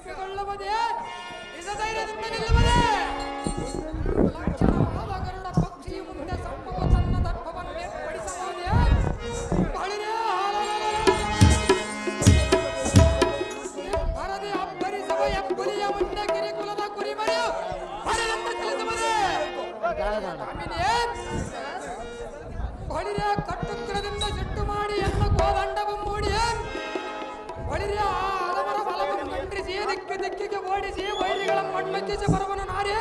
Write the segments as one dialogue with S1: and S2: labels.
S1: ಒಪ್ಪಿಕೊಳ್ಳುವುದೇ ನಿಜ ಧೈರ್ಯದಿಂದ ನಿಲ್ಲುವುದೇ ಲಕ್ಷಣವಾದ ಗರುಡ ಪಕ್ಷಿಯು ಮುಂದೆ ಸಂಭವ ತನ್ನ ದರ್ಭವನ್ನು ಏರ್ಪಡಿಸಬಹುದೇ ಬಳಿರೇ ಬರದೆ ಅಬ್ಬರಿಸುವ ಎಬ್ಬುಲಿಯ ಮುಂದೆ ಕಿರಿಕುಲದ ಕುರಿಮರಿಯು ಬರದಂತ ಚಲಿಸುವುದೇ ಬಳಿರೇ ಕಟ್ಟುತ್ತರದಿಂದ ಸಿಟ್ಟು ಮಾಡಿ ಎನ್ನ ಕೋದಂಡವು ಮೂಡಿ ಬಳಿರೇ ಹಲವರ ಬಲವನ್ನು ಖಂಡಿಸಿ ದಿಕ್ಕಿಗೆ ಓಡಿಸಿ ವೈರಿಗಳ ಮಣ್ಣೆತ್ತಿಸಿ ಬರುವನು ನಾರಿ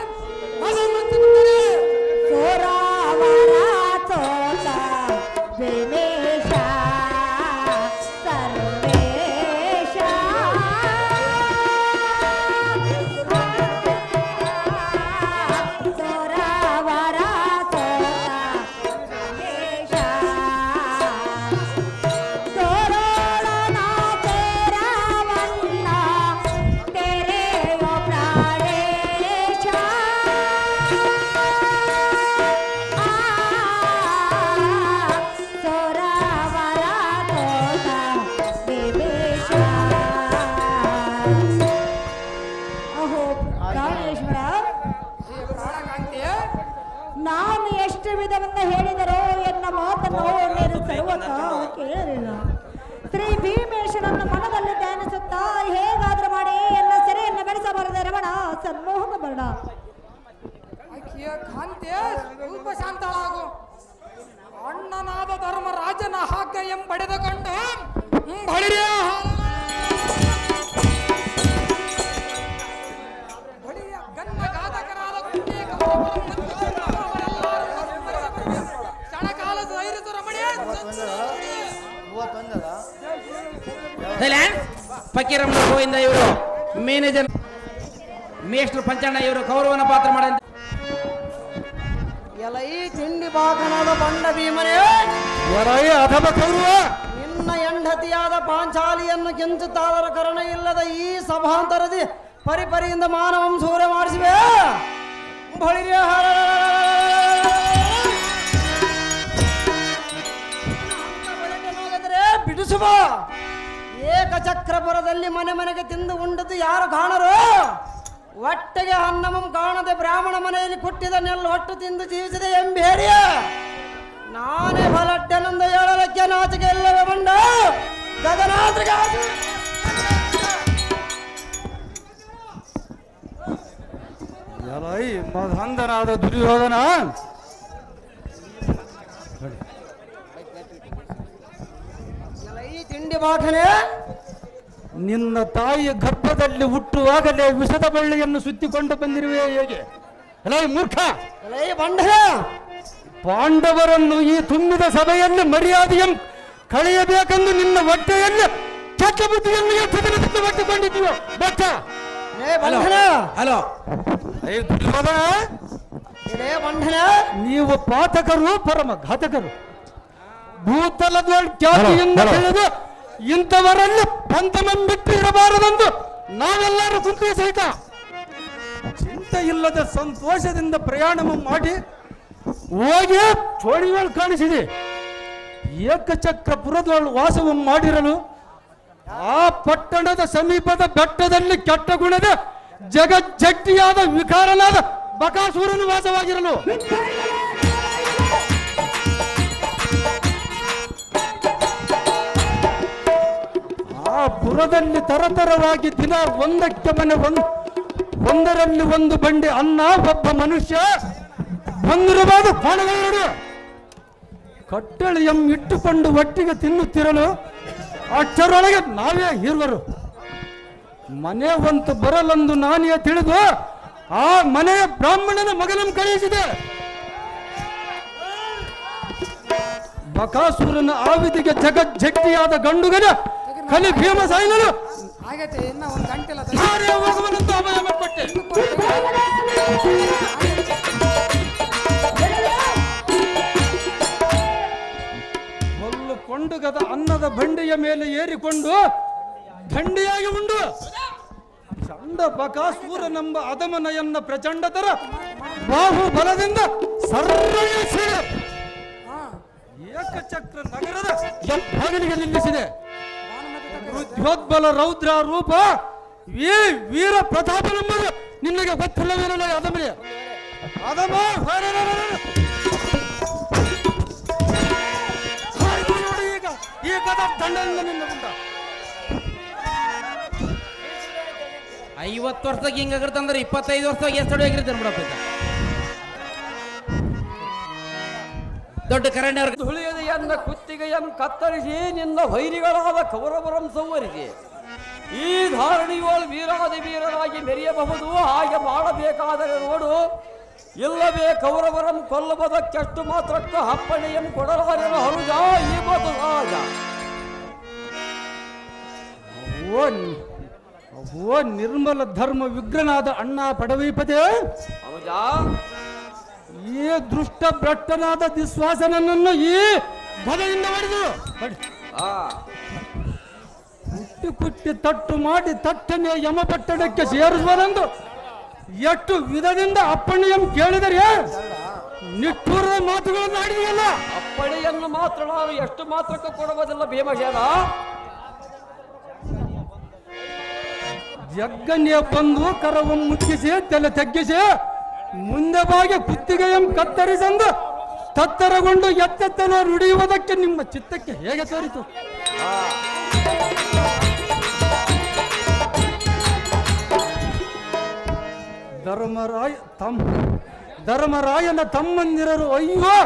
S2: ನಾನು ಎಷ್ಟು ವಿಧವನ್ನ ಹೇಳಿದರೋ ಎನ್ನ ಮಾತನ್ನು ನೀನು ಸರ್ವತ ಕೇಳಲಿಲ್ಲ. ಶ್ರೀ ಭೀಮೇಶನನ್ನು ಮನದಲ್ಲಿ ಧ್ಯಾನಿಸುತ್ತಾ ಹೇಗಾದ್ರೂ ಮಾಡಿ ಎನ್ನ ಸೆರೆಯನ್ನು ಬೆಳೆಸಬಾರದೆ ರಮಣ ಸನ್ಮೋಹನ ಬರಣ.
S1: ಕಾಂತಿ ಸ್ವಲ್ಪ ಶಾಂತಳಾಗು. ಅಣ್ಣನಾದ ಧರ್ಮರಾಜನ ಹಾಗೆ ಎಂಬಡೆದುಕೊಂಡು ಗನ್ನಘಾತಕರಾದ ಕ್ಷಣಕಾಲ ಧೈರ್ಯದ ರಮಣೀಯ
S3: ಫಕೀರಮ್ಮ ಗೋವಿಂದ ಇವರು ಮೇನೇಜರ್ ಮೇಷ್ಟ್ರು ಪಂಚಣ್ಣ ಇವರು ಕೌರವನ ಪಾತ್ರ ಮಾಡ
S4: ಎಲೈ ತಿಂಡಿ ಬಾಕನಾದ ಬಂಡ ಭೀಮನೇ
S5: ಎಲೈ ಅಧಮ ಕೌರವ
S4: ನಿನ್ನ ಹೆಂಡತಿಯಾದ ಪಾಂಚಾಲಿಯನ್ನು ಕೆಂಚುತ್ತಾದರ ಕರುಣೆ ಇಲ್ಲದ ಈ ಸಭಾಂತರದಿ ಪರಿಪರಿಯಿಂದ ಮಾನವಂ ಸೂರ್ಯ ಮಾಡಿಸಿವೆ ಬಿಡಿಸುವ ಏಕಚಕ್ರಪುರದಲ್ಲಿ ಮನೆ ಮನೆಗೆ ತಿಂದು ಉಂಡದ್ದು ಯಾರು ಕಾಣರು ಒಟ್ಟಿಗೆ ಅನ್ನಮಂ ಕಾಣದೆ ಬ್ರಾಹ್ಮಣ ಮನೆಯಲ್ಲಿ ಕುಟ್ಟಿದ ನೆಲ್ಲು ಹೊಟ್ಟು ತಿಂದು ಜೀವಿಸಿದೆ ಎಂಬೇರಿಯ ನಾನೇ ಬಲಡ್ಡನೆಂದು ಹೇಳಲಕ್ಕೆ ನಾಚಿಕೆ ಇಲ್ಲವೇ ಬಂಡ ಗಗನಾದ್ರಿಗೆ
S5: ಎಲೈ ಮಧಂಧನಾದ ದುರ್ಯೋಧನ
S4: ಈ ತಿಂಡಿ ಬಾಟನೆ
S5: ನಿನ್ನ ತಾಯಿಯ ಗರ್ಭದಲ್ಲಿ ಹುಟ್ಟುವಾಗಲೇ ವಿಷದ ಬಳ್ಳಿಯನ್ನು ಸುತ್ತಿಕೊಂಡು ಬಂದಿರುವೆ ಹೇಗೆ? ಎಲೈ ಮೂರ್ಖ,
S4: ಎಲೈ ಬಂಡ
S5: ಪಾಂಡವರನ್ನು ಈ ತುಂಬಿದ ಸಭೆಯಲ್ಲಿ ಮರ್ಯಾದೆಯನ್ನು ಕಳೆಯಬೇಕೆಂದು ನಿನ್ನ ಹೊಟ್ಟೆಯಲ್ಲಿ ಕೆಟ್ಟ ಬುದ್ಧಿಯನ್ನು ಎಷ್ಟು ದಿನದಿಂದ ಹೊಟ್ಟುಕೊಂಡಿದ್ದೀವೋ ಬಚ್ಚ.
S3: ಹಲೋ
S5: ದುರ್ಯೋಧನ, ನೀವು ಪಾತಕರು ಪರಮ ಘಾತಕರು. ಭೂತಲದ ಖ್ಯಾತಿಯಿಂದ ತಿಳಿದು ಇಂಥವರಲ್ಲಿ ಪಂಥನಂಬಿಟ್ಟು ಇರಬಾರದೆಂದು ನಾವೆಲ್ಲರೂ ಕುಂತಿ ಸಹಿತ ಚಿಂತೆ ಇಲ್ಲದ ಸಂತೋಷದಿಂದ ಪ್ರಯಾಣ ಮಾಡಿ ಹೋಗಿ ಚೋಳಿಗಳು ಕಾಣಿಸಿದೆ. ಏಕಚಕ್ರಪುರದೊಳು ವಾಸವನ್ನು ಮಾಡಿರಲು ಆ ಪಟ್ಟಣದ ಸಮೀಪದ ಬೆಟ್ಟದಲ್ಲಿ ಕೆಟ್ಟ ಗುಣದ ಜಗಜ್ಜಟ್ಟಿಯಾದ ವಿಕಾರನಾದ ಬಕಾಸುರನು ವಾಸವಾಗಿರಲು ಆ ಪುರದಲ್ಲಿ ತರತರವಾಗಿ ದಿನ ಒಂದಕ್ಕೆ ಮನೆ ಒಂದರಲ್ಲಿ ಒಂದು ಬಂಡಿ ಅನ್ನ ಒಬ್ಬ ಮನುಷ್ಯ ಬಂದಿರಬಹುದು ಕೋಣಗಳು ಕಟ್ಟಳೆಯಂ ಇಟ್ಟುಕೊಂಡು ಒಟ್ಟಿಗೆ ತಿನ್ನುತ್ತಿರಲು ಅಷ್ಟರೊಳಗೆ ನಾವೇ ಇರುವರು. ಮನೆ ಒಂದು ಬರಲೆಂದು ನಾನೇ ತಿಳಿದು ಆ ಮನೆಯ ಬ್ರಾಹ್ಮಣನ ಮಗನನ್ನು ಕಳುಹಿಸಿದೆ. ಬಕಾಸುರನ ಆವಿದಿಗೆ ಜಗಜ್ಜಟ್ಟಿಯಾದ ಗಂಡುಗನ ಕಲಿ ಭೀಮಸೇನನು
S1: ಆಗತ್ತೆ ಇನ್ನ ಒಂದು ಗಂಟೆಲ್ಲ
S5: ಹೋಗುವನಂತ ಅಭಯ ಕೊಟ್ಟೆ. ಹೊಲ್ಲು ಕೊಂಡುಗದ ಅನ್ನದ ಬಂಡಿಯ ಮೇಲೆ ಏರಿಕೊಂಡು ದಂಡಿಯಾಗಿ ಉಂಡು ಚಂಡ ಬಕಾಸುರನೆಂಬ ಅದಮನಯನ್ನ ಪ್ರಚಂಡತರ ಬಾಹುಬಲದಿಂದ ಸರ್ವಯಿಸಿ ಏಕಚಕ್ರ ನಗರದ ಹೆಬ್ಬಾಗಿಲಿಗೆ ನಿಲ್ಲಿಸಿದೆ. ರುದ್ರೋದ್ಬಲ ರೌದ್ರ ರೂಪ ಈ ವೀರ ಪ್ರತಾಪನೆಂಬುದು ನಿನಗೆ ಗೊತ್ತಿಲ್ಲವೇನಲ್ಲ ಅದಮಲೆ ಅದಮ ನೋಡಿ ಈಗ ಈ ಕದ ದಂಡದಿಂದ ನಿನ್ನ ಮುಂದ
S3: 50 ವರ್ಷದಾಗ ಹಿಂಗಾಗಿರ್ತಂದ್ರೆ 25 ವರ್ಷದಾಗ ಎಷ್ಟು ಆಗಿರ್ತಾನೆ ಬಿಡಪ್ಪ ಇದು. ದೊಡ್ಡ ಕರಣೆ ಅವ್ರ
S6: ಧುಳಿಯದೆಯನ್ನ ಕುತ್ತಿಗೆಯನ್ನು ಕತ್ತರಿಸಿ ನಿನ್ನ ವೈರಿಗಳಾದ ಕೌರವರಂ ಸಂವರಿಸಿ ಈ ಧಾರಣಿಯೋಳು ವೀರಾದಿ ವೀರರಾಗಿ ಮೆರೆಯಬಹುದು. ಹಾಗೆ ಮಾಡಬೇಕಾದರೆ ನೋಡು, ಇಲ್ಲವೇ ಕೌರವರಂ ಕೊಲ್ಲುವುದಕ್ಕೆಷ್ಟು ಮಾತ್ರಕ್ಕೆ ಅಪ್ಪಣೆಯನ್ನು ಕೊಡಲಾರೆನು ಹರುಜ ಈ ಮಾತು ಸಹಜ.
S5: ಓ ನಿರ್ಮಲ ಧರ್ಮ ವಿಗ್ರಹನಾದ ಅಣ್ಣ ಪಡವೀಪತೆ,
S6: ಹರುಜ
S5: ಈ ದೃಷ್ಟ ಭ್ರಷ್ಟನಾದ ದಿಸ್ವಾಸನನ್ನು ಈ ಬಲೆಯಿಂದ ಹೊಡೆದು ಕುಟ್ಟಿ ಕುಟ್ಟಿ ತಟ್ಟು ಮಾಡಿ ತಟ್ಟನೆ ಯಮಪಟ್ಟಣಕ್ಕೆ ಸೇರಿಸುವುದೆಂದು ಎಷ್ಟು ವಿಧದಿಂದ ಅಪ್ಪಣೆಯನ್ನು ಕೇಳಿದರೆ ನಿಷ್ಠೂರದ ಮಾತುಗಳನ್ನು ಆಡಿದೆಯಲ್ಲ.
S6: ಅಪ್ಪಣೆಯನ್ನು ಮಾತ್ರ ನಾನು ಎಷ್ಟು ಮಾತ್ರಕ್ಕೆ ಕೊಡುವುದಿಲ್ಲ ಭೀಮಸೇನ.
S5: ಜಗ್ಗನ್ಯ ಬಂದು ಕರವನ್ನು ಮುಚ್ಚಿಸಿ ತಲೆ ತಗ್ಗಿಸಿ ಮುಂದೆ ಬಾಗಿ ಕುತ್ತಿಗೆಯನ್ನು ಕತ್ತರಿಸಂದು ತತ್ತರಗೊಂಡು ಎತ್ತೆತ್ತನ ನುಡಿಯುವುದಕ್ಕೆ ನಿಮ್ಮ ಚಿತ್ತಕ್ಕೆ ಹೇಗೆ ತೋರಿತು? ಧರ್ಮರಾಯನ ತಮ್ಮಂದಿರರು ಅಯ್ಯೋ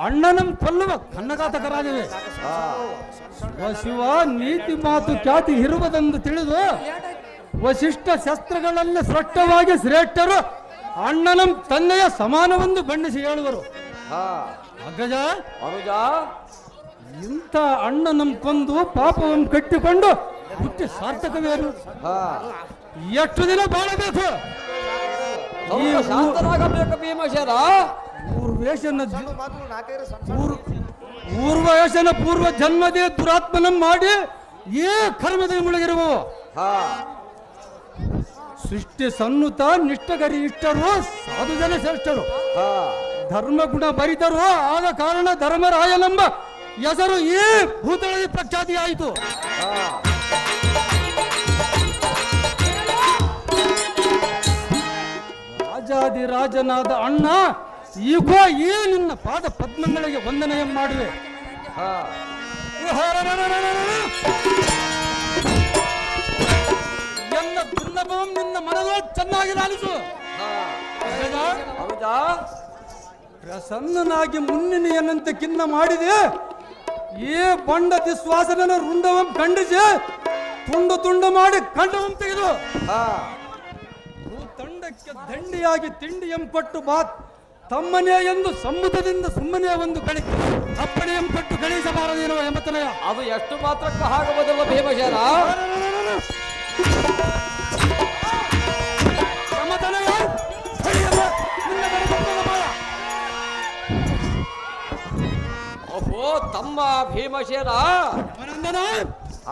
S5: ಅಣ್ಣನಂ ಕೊಲ್ಲುವ ಕನ್ನಘಾತಕರಾಗಿವೆ. ಶಿವ ನೀತಿ ಮಾತು ಖ್ಯಾತಿ ಇರುವುದೆಂದು ತಿಳಿದು ವಶಿಷ್ಠ ಶಸ್ತ್ರಗಳಲ್ಲಿ ಸ್ಪಷ್ಟವಾಗಿ ಶ್ರೇಷ್ಠರು ಅಣ್ಣನಂ ತಂದೆಯ ಸಮಾನವೆಂದು ಬಣ್ಣಿಸಿ ಹೇಳುವರು. ಅಗ್ಗಜ
S6: ಹರುಜ
S5: ಇಂಥ ಅಣ್ಣನಂ ಕೊಂದು ಪಾಪವನ್ನು ಕಟ್ಟಿಕೊಂಡು ಹುಟ್ಟಿ ಸಾರ್ಥಕವೇನು? ಎಷ್ಟು ದಿನ ಬಾಳಬೇಕು?
S6: ಶಾಂತರಾಗಬೇಕು ಭೀಮಸೇನ.
S5: ಊರ್ವಯಸನ ಪೂರ್ವ ಜನ್ಮದೇ ದುರಾತ್ಮನ ಮಾಡಿ ಈ ಕರ್ಮದಲ್ಲಿ ಮುಳುಗಿರುವ ಸೃಷ್ಟಿ ಸನ್ನುತ ನಿಷ್ಠಗರಿ ಇಷ್ಟರು ಸಾಧು ಜನ ಶ್ರೇಷ್ಠರು ಧರ್ಮಗುಣ ಬರಿತರು ಆದ ಕಾರಣ ಧರ್ಮರಾಯನೆಂಬ ಹೆಸರು ಈ ಭೂತಳದಲ್ಲಿ ಪ್ರಖ್ಯಾತಿ ಆಯಿತು. ರಾಜಾದಿರಾಜನಾದ ಅಣ್ಣ ಈಗ ಈ ನಿನ್ನ ಪಾದ ಪದ್ಮಗಳಿಗೆ ವಂದನೆಯ ಮಾಡುವೆ. ಎನ್ನ ದುರ್ಲಭವಂ ನಿನ್ನ ಮನದೊಳಗೆ ಚೆನ್ನಾಗಿ ಲಾಲಿಸು. ಪ್ರಸನ್ನನಾಗಿ ಮುನ್ನಿನೆಯನ್ನಂತೆ ಖಿನ್ನ ಮಾಡಿದೆ ಈ ಬಂಡ ದಿಸ್ವಾಸನ ರುಂಡವಂ ಖಂಡಿಸಿ ತುಂಡು ತುಂಡು ಮಾಡಿ ಖಂಡವಂ ತೆಗೆದು ತಂಡಕ್ಕೆ ದಂಡಿಯಾಗಿ ತಿಂಡಿಯಂ ಕೊಟ್ಟು ಬಾತ್ ತಮ್ಮನೇ ಎಂದು ಸಮ್ಮುಖದಿಂದ ಸುಮ್ಮನೆ ಒಂದು ಕಳಿ ಅಪ್ಪಣೆಯಂ ಕೊಟ್ಟು ಕಳಿಸಬಾರದೇನೋ ಎಂಬತನಯ.
S6: ಅದು ಎಷ್ಟು ಮಾತ್ರಕ್ಕೆ ಆಗುವುದಿಲ್ಲ ಭೀಮಸೇನ. ಓಹೋ ತಮ್ಮ ಭೀಮಸೇನ,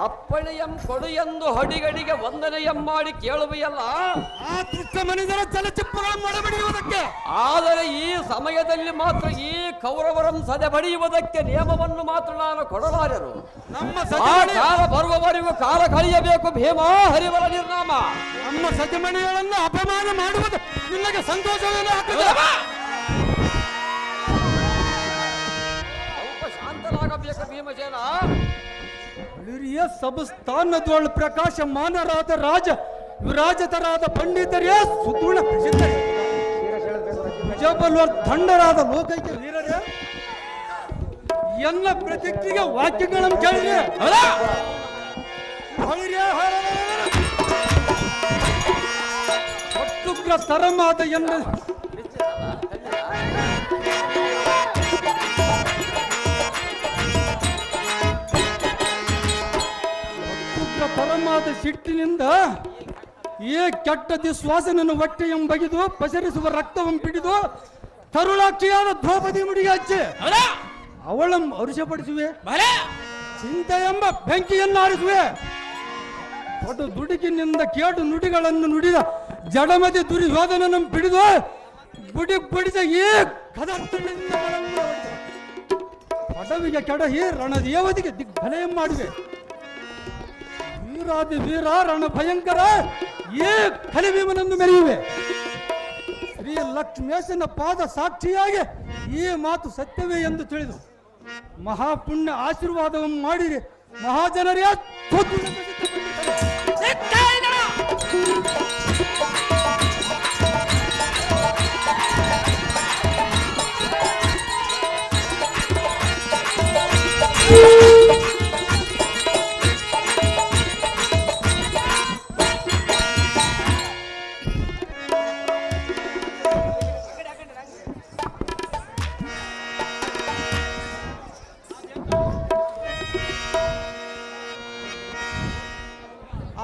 S6: ಅಪ್ಪಣೆಯಂ ಕೊಡು ಎಂದು ಹೊಡಿಗಡಿಗೆ ವಂದನೆಯಂ ಮಾಡಿ ಕೇಳುವೆಯಲ್ಲ.
S5: ಆ ದುಷ್ಟ ಮನಿದರ ಚಲಚಿಪ್ಪಗಳ ಮೊಳಬಡಿಯುವುದಕ್ಕೆ,
S6: ಆದರೆ ಈ ಸಮಯದಲ್ಲಿ ಮಾತ್ರ ಈ ಕೌರವರಂ ಸದೆ ಬಡಿಯುವುದಕ್ಕೆ ನಿಯಮವನ್ನು ಮಾತ್ರ ನಾನು ಕೊಡಲಾರೆನು.
S5: ನಮ್ಮ
S6: ಆ ಕಾಲ ಬರುವವರೆಗೂ ಕಾಲ ಕಳೆಯಬೇಕು ಭೀಮ ಹರಿವರ ನಿರ್ನಾಮ.
S5: ನಮ್ಮ ಸತಿಮಣಿಗಳನ್ನು ಅಪಮಾನ ಮಾಡುವುದು ನಿನಗೆ ಸಂತೋಷವೇನು?
S6: ಸ್ವಲ್ಪ ಶಾಂತರಾಗಬೇಕು ಭೀಮಸೇನ.
S5: ಹಿರಿಯ ಸಬಸ್ಥಾನದೊಳು ಪ್ರಕಾಶಮಾನರಾದ ರಾಜ ವಿರಾಜತರಾದ ಪಂಡಿತರೇ ಸುದೃಢ ಪ್ರಸಿದ್ಧರೇ ಜಬಲ್ವರ್ ದಂಡರಾದ ಲೋಕೈಕ್ಯ ವೀರರೇ ಎಲ್ಲ ಪ್ರತಿಕ್ರಿಯೆ ವಾಕ್ಯಗಳನ್ನು ಕೇಳಿದೆ. ಒಟ್ಟುಗ್ರ ತರಮಾದ ಎನ್ನ ತರಮಾದ ಸಿಟ್ಟಿನಿಂದ ಈ ಕೆಟ್ಟ ದಿಸ್ವಾಸನನ್ನು ಹೊಟ್ಟೆಯಂ ಬಗೆದು ಪಸರಿಸುವ ರಕ್ತವನ್ನು ಪಿಡಿದು ತರುಳಾಕ್ಷಿಯಾದ ದ್ರೌಪದಿ ಮುಡಿಗೆ ಹಚ್ಚಿ ಅವಳಂ ಹರುಷಪಡಿಸುವೆ. ಚಿಂತೆ ಎಂಬ ಬೆಂಕಿಯನ್ನು ಆರಿಸುವೆ. ದೊಡ್ಡ ದುಡುಕಿನಿಂದ ಕೇಡು ನುಡಿಗಳನ್ನು ನುಡಿದ ಜಡಮದಿ ದುರ್ಯೋಧನನ್ನು ಪಿಡಿದು ಬುಡಿದ ಈ ಕದರ್ತನಿಂದ ಪದವಿಗೆ ಕೆಡಹಿ ರಣದೇವದಿಗೆ ದಿಗ್ಬಲಯ ಮಾಡುವೆ. ವೀರಾದಿ ವೀರ ರಣ ಭಯಂಕರ ಈ ಕಲಿಭೀಮನನ್ನು ಮೆರೆಯುವೆ. ಶ್ರೀ ಲಕ್ಷ್ಮೇಶನ ಪಾದ ಸಾಕ್ಷಿಯಾಗಿ ಈ ಮಾತು ಸತ್ಯವೇ ಎಂದು ತಿಳಿದು ಮಹಾಪುಣ್ಯ ಆಶೀರ್ವಾದವನ್ನು ಮಾಡಿರಿ ಮಹಾಜನರೇ.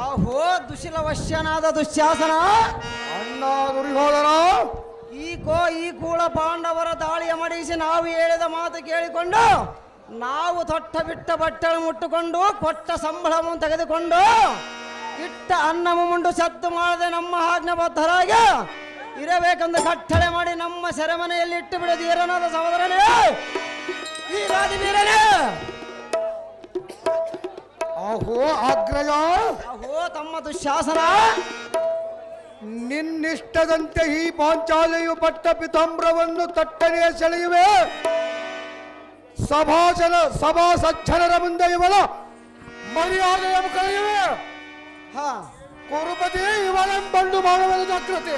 S4: ಆಹೋ ದುಶೀಲವಶ್ಯನಾದ ದುಶ್ಯಾಸನ,
S5: ಅಣ್ಣ ದುರ್ಯೋಧನ,
S4: ಈ ಕೂಳ ಪಾಂಡವರ ದಾಳಿಯ ಮಡಿಸಿ ನಾವು ಹೇಳಿದ ಮಾತು ಕೇಳಿಕೊಂಡು ನಾವು ತೊಟ್ಟ ಬಿಟ್ಟ ಬಟ್ಟೆಗಳು ಮುಟ್ಟುಕೊಂಡು ಕೊಟ್ಟ ಸಂಬಳವನ್ನು ತೆಗೆದುಕೊಂಡು ಇಟ್ಟ ಅನ್ನವ ಮುಂಡು ಸತ್ತು ಮಾಡದೆ ನಮ್ಮ ಆಜ್ಞಾಬದ್ಧರಾಗಿ ಇರಬೇಕೆಂದು ಕಟ್ಟಳೆ ಮಾಡಿ ನಮ್ಮ ಸೆರೆಮನೆಯಲ್ಲಿ ಇಟ್ಟು ಬಿಡೋದು ಏರನಾದ ಸಹೋದರನೇ, ಈ ರಾಜವೀರನೇ.
S5: ಆಹೋ ಅಗ್ರಜ,
S4: ಅಹೋ ತಮ್ಮ ದುಶ್ಯಾಸನ,
S5: ನಿನ್ನಿಷ್ಟದಂತೆ ಈ ಪಾಂಚಾಲಿಯು ಪಟ್ಟ ಪಿತಾಂಬ್ರವನ್ನು ತಟ್ಟನೆ ಸೆಳೆಯುವೆ. ಸಭಾ ಸಜ್ಜನರ ಮುಂದೆ ಇವಳ ಮರ್ಯಾದೆಯ ಕಳೆಯುವೆ.
S4: ಹಾ
S5: ಕುರುಪತಿ ಇವಳೆಂಬಂಡು ಮಾಡುವ ಜಾಗೃತಿ.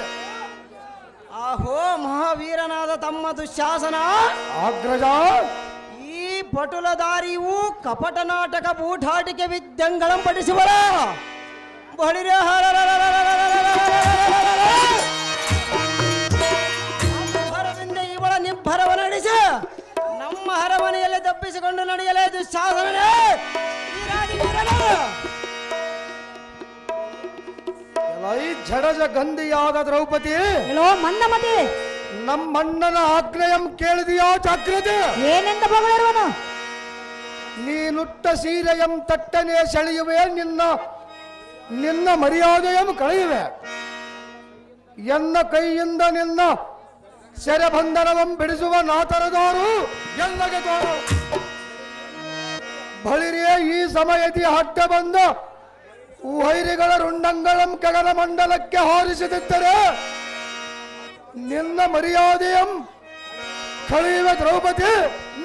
S4: ಆಹೋ ಮಹಾವೀರನಾದ ತಮ್ಮ ದುಶ್ಯಾಸನ,
S5: ಅಗ್ರಜ,
S4: ಈ ಪಟುಲದಾರಿಯು ಕಪಟ ನಾಟಕ ಬೂಟಾಟಿಕೆ ವಿದ್ಯಂಗಳಂ ಪಡಿಸುವಳ ಬಳಿರೆ ಹರದಿಂದ ಇವಳ ನಿಬ್ಬರವ ನಡೆಸಿ ನಮ್ಮ ಹರಮನೆಯಲ್ಲಿ ತಪ್ಪಿಸಿಕೊಂಡು ನಡೆಯಲೇ ದುಶ್ಯಾಸನನೇ, ಈ ರಾಜವೀರನೇ.
S5: ಈ ಜಡಜ ಗಂಧಿಯಾದ ದ್ರೌಪದಿ,
S2: ಎಲ್ಲೋ ಮಂದಮತಿ,
S5: ನಮ್ಮಣ್ಣನ ಆಜ್ಞೆಯಂ ಕೇಳಿದೆಯಾ ಜಾಗ್ರತೆ?
S2: ಏನೆಂದ ಬಗಳಿರುವನು?
S5: ನೀನುಟ್ಟ ಸೀರೆಯಂ ತಟ್ಟನೆ ಸೆಳೆಯುವೆ, ನಿನ್ನ ಮರ್ಯಾದೆಯಂ ಕಳೆಯುವೆ. ಎನ್ನ ಕೈಯಿಂದ ನಿನ್ನ ಸೆರೆಬಂಧನವಂ ಬಿಡಿಸುವ ನಾತರದಾರು ಎಲ್ಲಗೆ ತೋರು. ಬಳಿರಿಯೇ ಈ ಸಮಯದಿ ಅಡ್ಡ ಬಂದ ವೈರಿಗಳ ರುಂಡಂಗಳಂ ಗಗನ ಮಂಡಲಕ್ಕೆ ಹಾರಿಸಿದಿದ್ದರೆ ನಿನ್ನ ಮರ್ಯಾದೆಯಂ ಕಳೆಯುವ ದ್ರೌಪದಿ,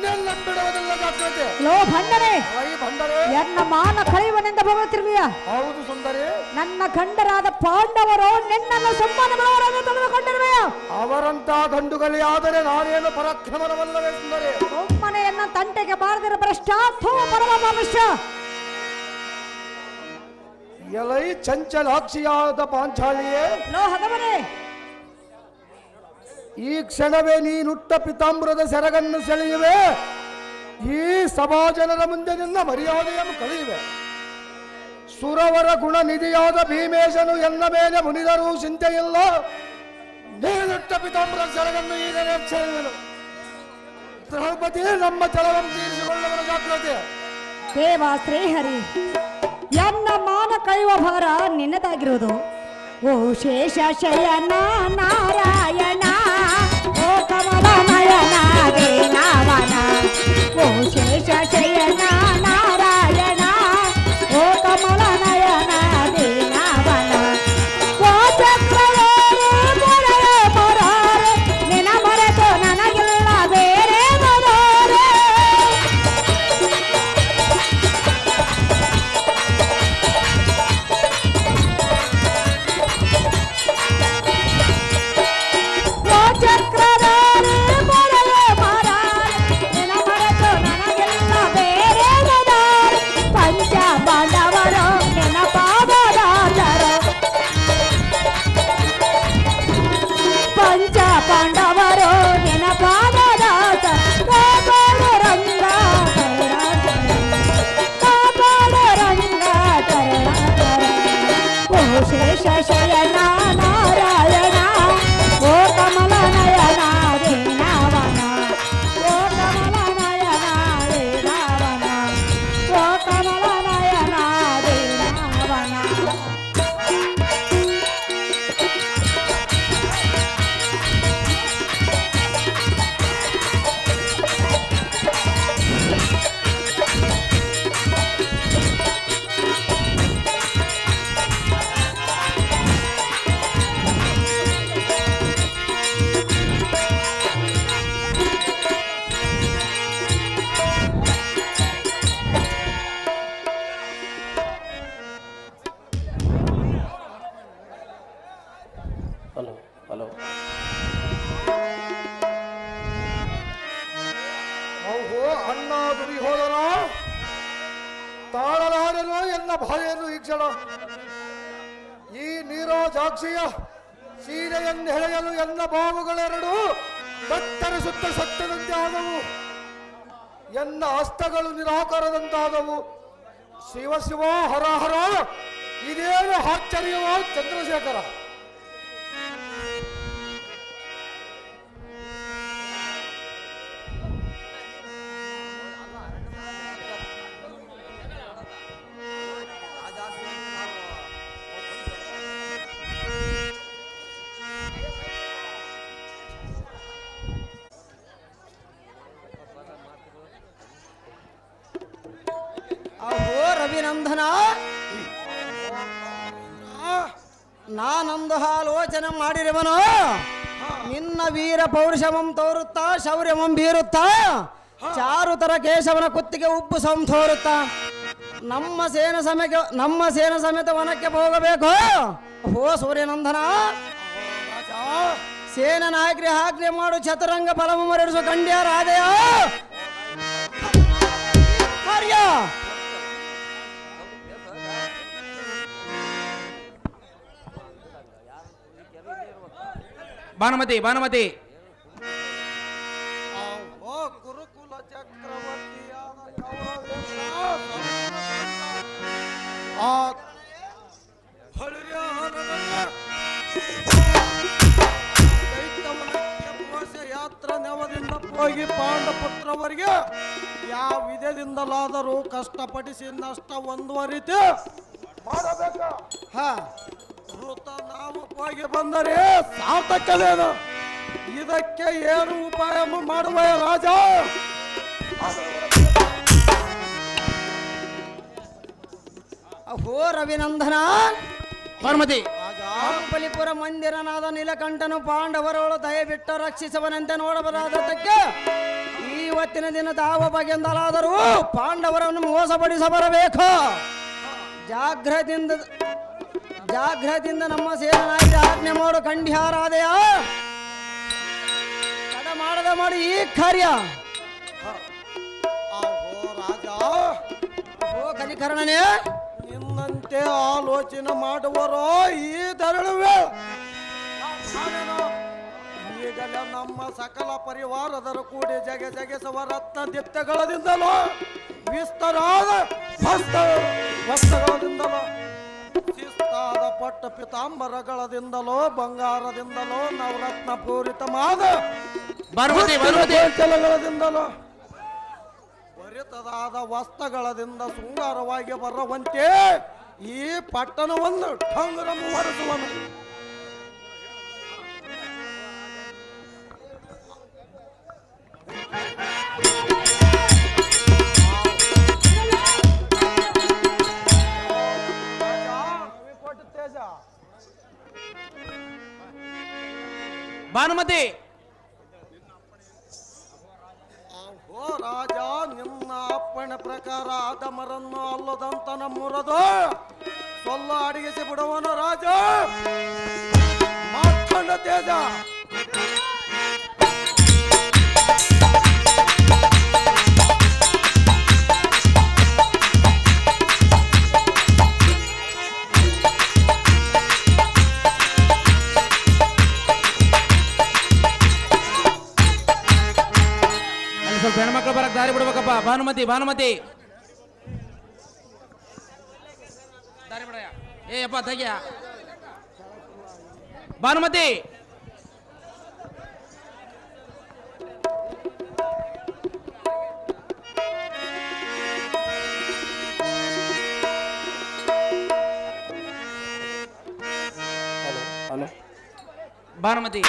S5: ನಿನ್ನ ಬಿಡುವುದಿಲ್ಲ ಜಾಗ್ರತೆ.
S2: ಲೋ ಭಂಡನೆ,
S5: ಈ ಭಂಡರೆ,
S2: ಎನ್ನ ಮಾನ ಕಳೆಯುವನೆಂದ ಬರುತ್ತಿರುವೆಯ?
S5: ಹೌದು ಸುಂದರಿ,
S2: ನನ್ನ ಗಂಡರಾದ ಪಾಂಡವರು ನಿನ್ನನ್ನು ಸಮ್ಮಾನ ಮಾಡುವವರನ್ನು ತೆಗೆದುಕೊಂಡಿರುವೆಯ?
S5: ಅವರಂತ ಗಂಡುಗಳೇ ಆದರೆ ನಾನೇನು ಪರಾಕ್ರಮನವಲ್ಲವೇ ಸುಂದರಿ?
S2: ಒಮ್ಮನೆಯನ್ನ ತಂಟೆಗೆ ಬಾರದಿರ ಭ್ರಷ್ಟ ಅಥವಾ ಪರಮ ಮನುಷ್ಯ.
S5: ಎಲೈ ಚಂಚಲಾಕ್ಷಿಯಾದ ಪಾಂಚಾಲಿಯೇ,
S2: ಲೋ ಹದವನೇ,
S5: ಈ ಕ್ಷಣವೇ ನೀನುಟ್ಟ ಪಿತಾಂಬರದ ಸೆರಗನ್ನು ಸೆಳೆಯುವೆ. ಈ ಸಭಾಜನರ ಮುಂದೆ ನಿನ್ನ ಮರ್ಯಾದೆಯನ್ನು ಕಳೆಯುವೆ. ಸುರವರ ಗುಣ ನಿಧಿಯಾದ ಭೀಮೇಶನು ಎನ್ನ ಮೇಲೆ ಮುನಿದರೂ ಚಿಂತೆಯಿಲ್ಲ. ನೀನುಟ್ಟ ಪಿತಾಂಬರದ ಸೆರಗನ್ನು ಈಗಲೇ ಸೆಳೆಯುವೆನು. ದ್ರೌಪದಿ, ನಮ್ಮ ಛಲವನ್ನು ತೀರಿಸಿಕೊಳ್ಳುವ ಜಾಗ್ರತೆ.
S2: ದೇವ ಶ್ರೀಹರಿ, ಎನ್ನ ಮಾನ ಕಳೆಯುವ ಭಾರ ನಿನ್ನದಾಗಿರುವುದು. ಓ ಶೇಷ ಶಯನ ನಾರಾಯಣ, ಓ ಕಮಲ ನಯನ ದೇನವನ, ಓ ಶೇಷ ಶಯನ ನಾರಾಯಣ, ಓ ಕಮಲ ನಯನ ದೇನವನ, ಓ ಚಕ್ರವೇರಿ ಮೊರೆಯ ಮೊರಾರೆ, ನಿನ ಮರೆತು ನನಗಿಲ್ಲ ಬೇರೆ ಮೊರಾರೆ. ಚಕ್ರಧಾರಿ ಮೊರೆಯ ಮೊರಾರೆ, ನಿನ ಮರೆತು ನನಗಿಲ್ಲ ಬೇರೆ
S7: ಎನ್ನ ಭಾರ್ಯನು ಈಕ್ಷಣ ಈ ನೀರೋಜಾಕ್ಷಿಯ ಸೀರೆಯನ್ನು ಹೆಳೆಯಲು ಎನ್ನ ಬಾವುಗಳೆರಡು ತತ್ತರಿಸುತ್ತ ಸತ್ತದಂತೆ ಆದವು. ಎನ್ನ ಹಸ್ತಗಳು ನಿರಾಕಾರದಂತಾದವು. ಶಿವ ಶಿವ ಹರ ಹರ, ಇದೇನು ಆಶ್ಚರ್ಯವ ಚಂದ್ರಶೇಖರ.
S4: ಅಹೋ ರವಿನಂದನ, ನಾನೊಂದು ಆಲೋಚನೆ ಮಾಡಿರುವನು. ನಿನ್ನ ವೀರ ಪೌರುಷಮಂ ತೋರುತ್ತಾ ಶೌರ್ಯಮಂ ಬೀರುತ್ತಾ ಚಾರುತರ ಕೇಶವನ ಕುತ್ತಿಗೆ ಉಬ್ಬು ಸಂತೋರುತ್ತಾ ನಮ್ಮ ಸೇನ ಸಮೇತ ವನಕ್ಕೆ ಹೋಗಬೇಕು. ಹೋ ಸೂರ್ಯನಂದನ, ಸೇನ ನಾಯಕರಿ ಆಜ್ಞೆ ಮಾಡು, ಚತುರಂಗ ಫಲಮ ಮರಡಿಸು ಕಂಡ್ಯಾರ ಆದೆಯ ಕಾರ್ಯ.
S3: ಭಾನುಮತಿ ಭಾನುಮತಿ
S7: ಗುರುಕುಲ ಚಕ್ರವರ್ತಿಯಾದ ಯಾತ್ರಾ ನೆವದಿಂದ ಹೋಗಿ ಪಾಂಡಪುತ್ರವರಿಗೆ ಯಾವ ವಿಧದಿಂದಲಾದರೂ ಕಷ್ಟಪಡಿಸಿ ನಷ್ಟ ಒಂದುವರಿತು ಮಾಡಬೇಕ. ವೃತ ನಾಮವಾಗಿ ಬಂದರೆ ಸಾರ್ಥಕವೇನು? ಇದಕ್ಕೆ ಏನು ಉಪಾಯ ಮಾಡುವ ರಾಜ?
S4: ಅಹೋ ರವಿನಂದನ,
S3: ಭಾನುಮತಿ
S4: ಬಲಿಪುರ ಮಂದಿರನಾದ ನೀಲಕಂಠನು ಪಾಂಡವರೊಳು ದಯವಿಟ್ಟು ರಕ್ಷಿಸುವನಂತೆ ನೋಡಬಾರದಕ್ಕೆ ಇವತ್ತಿನ ದಿನ ತಾವ ಬಗೆಂದಲಾದರೂ ಪಾಂಡವರನ್ನು ಮೋಸಪಡಿಸ ಬರಬೇಕು. ಜಾಗ್ರತೆಯಿಂದ ನಮ್ಮ ಸೇನಾನಾಯಕ ಆಜ್ಞೆ ಮಾಡು ಕಂಡ್ಯಾರಾದೆಯ ತಡ ಮಾಡದೆ ಮಾಡಿ ಈ ಕಾರ್ಯ.
S7: ರಾಜ,
S4: ಓ ಕಲಿಕರ್ಣನೇ,
S7: ನಿನ್ನಂತೆ ಆಲೋಚನೆ ಮಾಡುವರೋ ಈ ಧರಳುವೆ. ಈಗಲೇ ನಮ್ಮ ಸಕಲ ಪರಿವಾರದರು ಕೂಡಿ ಜಗಸವ ರತ್ನ ದಿತ್ತಗಳದಿಂದಲೋ ವಿಸ್ತರಾದ ವಸ್ತ್ರಗಳಿಂದಲೋ ಶಿಸ್ತಾದ ಪಟ್ಟ ಪಿತಾಂಬರಗಳದಿಂದಲೋ ಬಂಗಾರದಿಂದಲೋ ನವರತ್ನ ಪೂರಿತವಾದ ಜಲಗಳದಿಂದಲೋ ಭರಿತದಾದ ವಸ್ತ್ರಗಳದಿಂದ ಶೃಂಗಾರವಾಗಿ ಬರುವಂತೆ ಈ ಪಟ್ಟಣವನ್ನು ಠಂಗರನ್ನು ಹೊರಸುವನು.
S3: ಭಾನುಮತಿ
S7: ಓ ರಾಜ, ನಿನ್ನ ಅಪ್ಪಣೆ ಪ್ರಕಾರ ಆದಮರನ್ನು ಅಲ್ಲದಂತನ ಮುರದು ಸೊಲ್ಲ ಅಡಿಗಿಸಿ ಬಿಡುವನು ರಾಜ. ಮಾರ್ಕಂಡ ತೇಜ,
S3: ಸ್ವಲ್ಪ ಹೆಣ್ಮಕ್ಳು ಬರಕ್ ದಾರಿ ಬಿಡ್ಬೇಕಪ್ಪ. ಭಾನುಮತಿ ಭಾನುಮತಿ ದಾರಿ ಬಿಡಯ್ಯ. ಏ ಅಪ್ಪ ತೆಗಿಯ. ಭಾನುಮತಿ ಭಾನುಮತಿ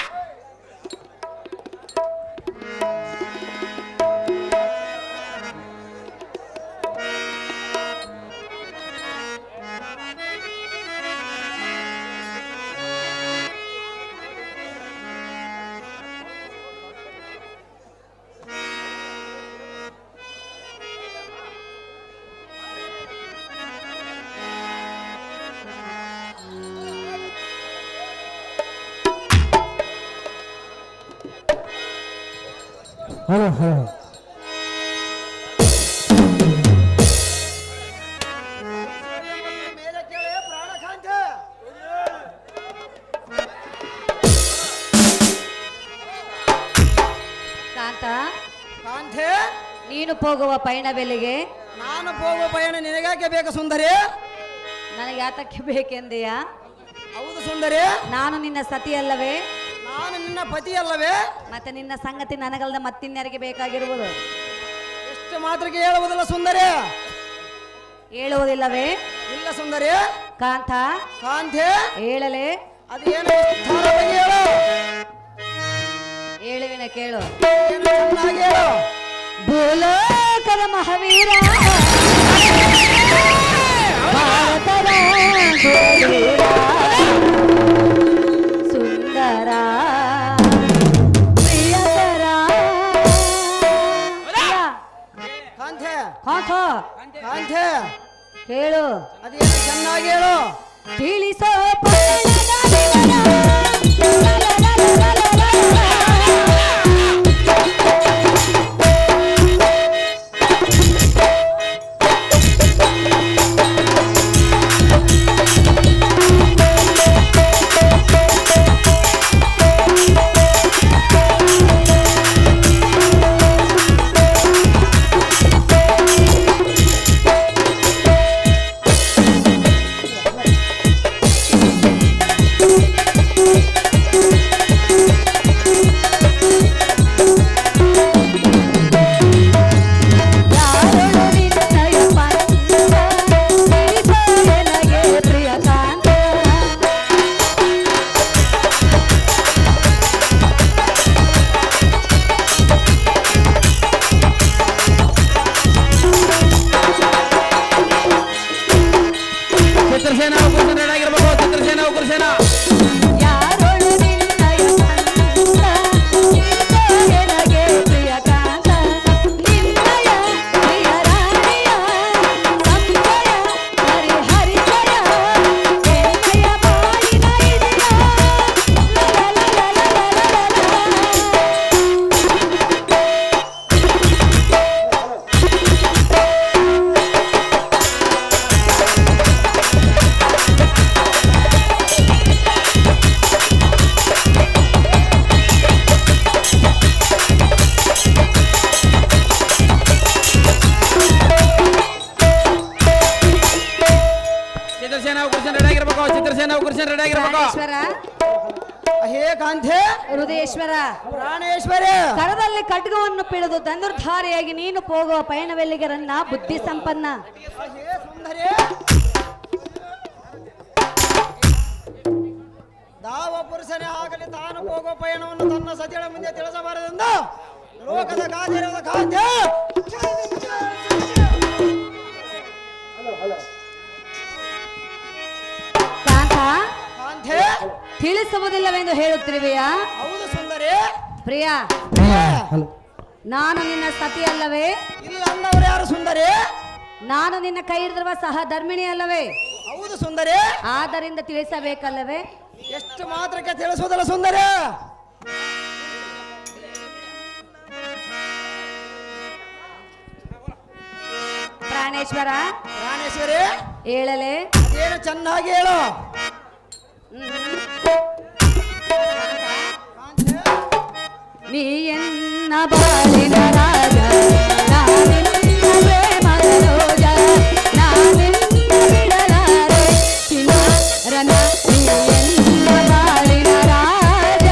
S5: ಹಲೋ ಹಲೋ
S2: ನೀನು ಹೋಗುವ ಪಯಣವೆಲ್ಲಿಗೆ?
S4: ನಾನು ಹೋಗುವ ಪಯಣ ನಿನಗಾಕೆ ಬೇಕು ಸುಂದರಿ?
S2: ನನಗೆ ಯಾತಕ್ಕೆ ಬೇಕೆಂದೆಯ?
S4: ಹೌದು ಸುಂದರಿ,
S2: ನಾನು ನಿನ್ನ ಸತಿ ಅಲ್ಲವೇ?
S4: ನಾನು ನಿನ್ನ ಪತಿ ಅಲ್ಲವೇ?
S2: ಮತ್ತೆ ನಿನ್ನ ಸಂಗತಿ ನನಗಲ್ಲದ ಮತ್ತಿನ್ಯಾರಿಗೆ ಬೇಕಾಗಿರುವುದು?
S4: ಎಷ್ಟು ಮಾತ್ರಕ್ಕೆ ಹೇಳುವುದಿಲ್ಲ ಸುಂದರಿ?
S2: ಹೇಳುವುದಿಲ್ಲವೇ?
S4: ಇಲ್ಲ ಸುಂದರಿ.
S2: ಕಾಂತ
S4: ಕಾಂತೆ
S2: ಹೇಳಲೆ?
S4: ಅದೇನು ವಿಸ್ತಾರವಾಗಿ ಹೇಳು.
S2: ಹೇಳುವಿನ ಕೇಳು.
S4: ಏನು ಚೆನ್ನಾಗಿ ಹೇಳು.
S2: ಭೂಲೋಕದ ಮಹಾವೀರ ಭಾರತದ ಗೋವೀರ, ಸುಂದರ ಪ್ರಿಯಕರ.
S4: ಕಾಂತೆ
S2: ಕಾಂತ
S4: ಕಾಂತೆ
S2: ಕೇಳು.
S4: ಅದೇನು ಚೆನ್ನಾಗಿ ಹೇಳು.
S2: ತಿಳಿಸೋ ಪಯಣದ ವಿವರ.
S3: ಚಿತ್ರಸೇನಾ ಉಗ್ರಸೇನ ರೆಡಿ ಆಗಿರ್ಬೇಕು. ಚಿತ್ರಸೇನಾ ಉಗ್ರಸೇನ
S2: ಯಾರೊಳು ನಿನ್ನಯ ಪಂಥ, ನಿನ್ನಯನಗೆ ಪ್ರಿಯ ಕಾಂತ, ನಿನ್ನಯ ಪ್ರಿಯ ರಾಣಿಯ ಸಂಶಯ ಪರಿಹರಿಸಯ, ಎನ್ನಯ ಬಾಳಿನ ಇದೆಯ
S3: ಚಿತ್ರಸೇನಾ ಉಗ್ರಸೇನ ರೆಡಿ ಆಗಿರ್ಬೇಕು. ಚಿತ್ರಸೇನಾ ಉಗ್ರಸೇನ ರೆಡಿ ಆಗಿರ್ಬೇಕು.
S2: ಪ್ರಾಣೇಶ್ವರ,
S4: ಹೇ ಕಾಂತೆ
S2: ಹೃದಯೇಶ್ವರ,
S4: ಪ್ರಾಣೇಶ್ವರಿ,
S2: ಕರದಲ್ಲಿ ಖಡ್ಗವನ್ನು ಪಿಡಿದು ಧನುರ್ಧಾರಿಯಾಗಿ ನೀನು ಹೋಗುವ ಪಯಣವೆಲ್ಲಿಗೆ ರನ್ನ ಬುದ್ಧಿ ಸಂಪನ್ನ.
S4: ಹೇ ಸುಂದರಿ, ದಾವ ಪುರುಷನೇ ಆಗಲಿ ತಾನು ಹೋಗುವ ಪಯಣವನ್ನು ತನ್ನ ಸತಿಗಳ ಮುಂದೆ ತಿಳಿಸಬಾರದೆಂದು ಲೋಕದ ಕಾದಿರದ ಕಾಂತೆ.
S2: ಕಾಂತ
S4: ಕಾಂತೆ
S2: ತಿಳಿಸುವುದಿಲ್ಲವೆಂದು ಹೇಳುತ್ತಿರುವೆಯಾ?
S4: ಹೌದು ಸುಂದರಿ.
S2: ಪ್ರಿಯ, ನಾನು ನಿನ್ನ ಸತಿ ಅಲ್ಲವೇ?
S4: ಇಲ್ಲ ಅಂದವರು ಯಾರು ಸುಂದರಿ?
S2: ನಾನು ನಿನ್ನ ಕೈ ಹಿಡಿದಿರುವ ಸಹ ಧರ್ಮಿಣಿ ಅಲ್ಲವೇ?
S4: ಹೌದು ಸುಂದರಿ.
S2: ಆದ್ದರಿಂದ ತಿಳಿಸಬೇಕಲ್ಲವೇ?
S4: ಎಷ್ಟು ಮಾತ್ರಕ್ಕೆ ತಿಳಿಸುವುದಿಲ್ಲ ಸುಂದರಿ?
S2: ಪ್ರಾಣೇಶ್ವರ,
S4: ಪ್ರಾಣೇಶ್ವರಿ,
S2: ಹೇಳಲೆ?
S4: ಅದೇನು ಚೆನ್ನಾಗಿ ಹೇಳು.
S2: ನೀ ಎನ್ನ ಬಾಳಿನ ರಾಜ, ನಾನಿನ್ನ ಪ್ರೇಮದ ರೋಜ, ನಾನಿನ್ನ ಬಿಡಲಾರೆ ಚಿನ್ನಾರನ, ನೀ ಎನ್ನ ಬಾಳಿನ ರಾಜ.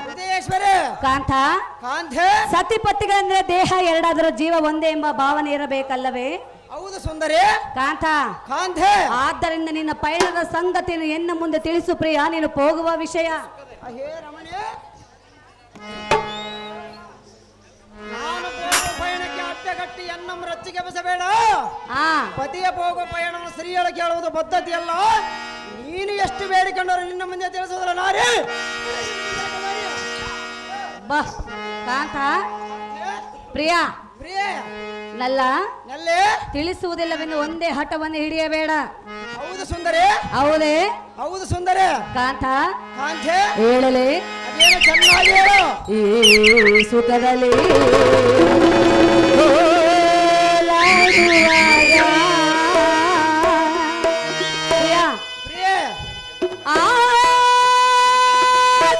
S4: ವಿದೇಶ್ವರಿ
S2: ಕಾಂತ
S4: ಕಾಂತೆ
S2: ಸತಿಪತಿಗಳಂದ್ರೆ ದೇಹ ಎರಡಾದರೂ ಜೀವ ಒಂದೇ ಎಂಬ ಭಾವನೆ ಇರಬೇಕಲ್ಲವೇ?
S4: ಹೌದು ಸುಂದರಿ
S2: ಕಾಂತ
S4: ಕಾಂತೆ
S2: ಆದ್ದರಿಂದ ನಿನ್ನ ಪಯಣದ ಸಂಗತಿಯನ್ನು ಎನ್ನ ಮುಂದೆ ತಿಳಿಸು ಪ್ರಿಯ, ನೀನು ಹೋಗುವ ವಿಷಯ.
S4: ಹೇ ರಮಣಿ, ನಾನು ಹೋಗುವ ಪಯಣಕ್ಕೆ ಅಡ್ಡಗಟ್ಟಿ ಎನ್ನಂ ರಚ್ಚಿಗೆ ಬಸಬೇಡ.
S2: ಆ
S4: ಪತಿಯ ಹೋಗುವ ಪಯಣವನ್ನು ಸ್ತ್ರೀಯಳು ಕೇಳುವುದು ಪದ್ಧತಿ ಅಲ್ಲ. ನೀನು ಎಷ್ಟು ಬೇಡಿಕೊಂಡರು ನಿನ್ನ ಮುಂದೆ ತಿಳಿಸುವುದಲ್ಲ ನಾರೇ.
S2: ಬಾ ಕಾಂತ ಪ್ರಿಯ
S4: ಪ್ರಿಯ
S2: ನಲ್ಲ
S4: ನಲ್ಲೇ
S2: ತಿಳಿಸುವುದಿಲ್ಲವೆಂದು ಒಂದೇ ಹಠವನ್ನು ಹಿಡಿಯಬೇಡ.
S4: ಹೌದು ಸುಂದರಿ
S2: ಹೌದೇ
S4: ಹೌದು ಸುಂದರಿ
S2: ಕಾಂತ
S4: ಕಾಂತೆ
S2: ಹೇಳಲೆ
S4: ಅದೇನು ಚೆನ್ನಾಗಿ ಹೇಳು.
S2: ಈ ಸುಖದಲ್ಲಿ ಪ್ರಿಯ
S4: ಪ್ರಿಯ
S2: ಆ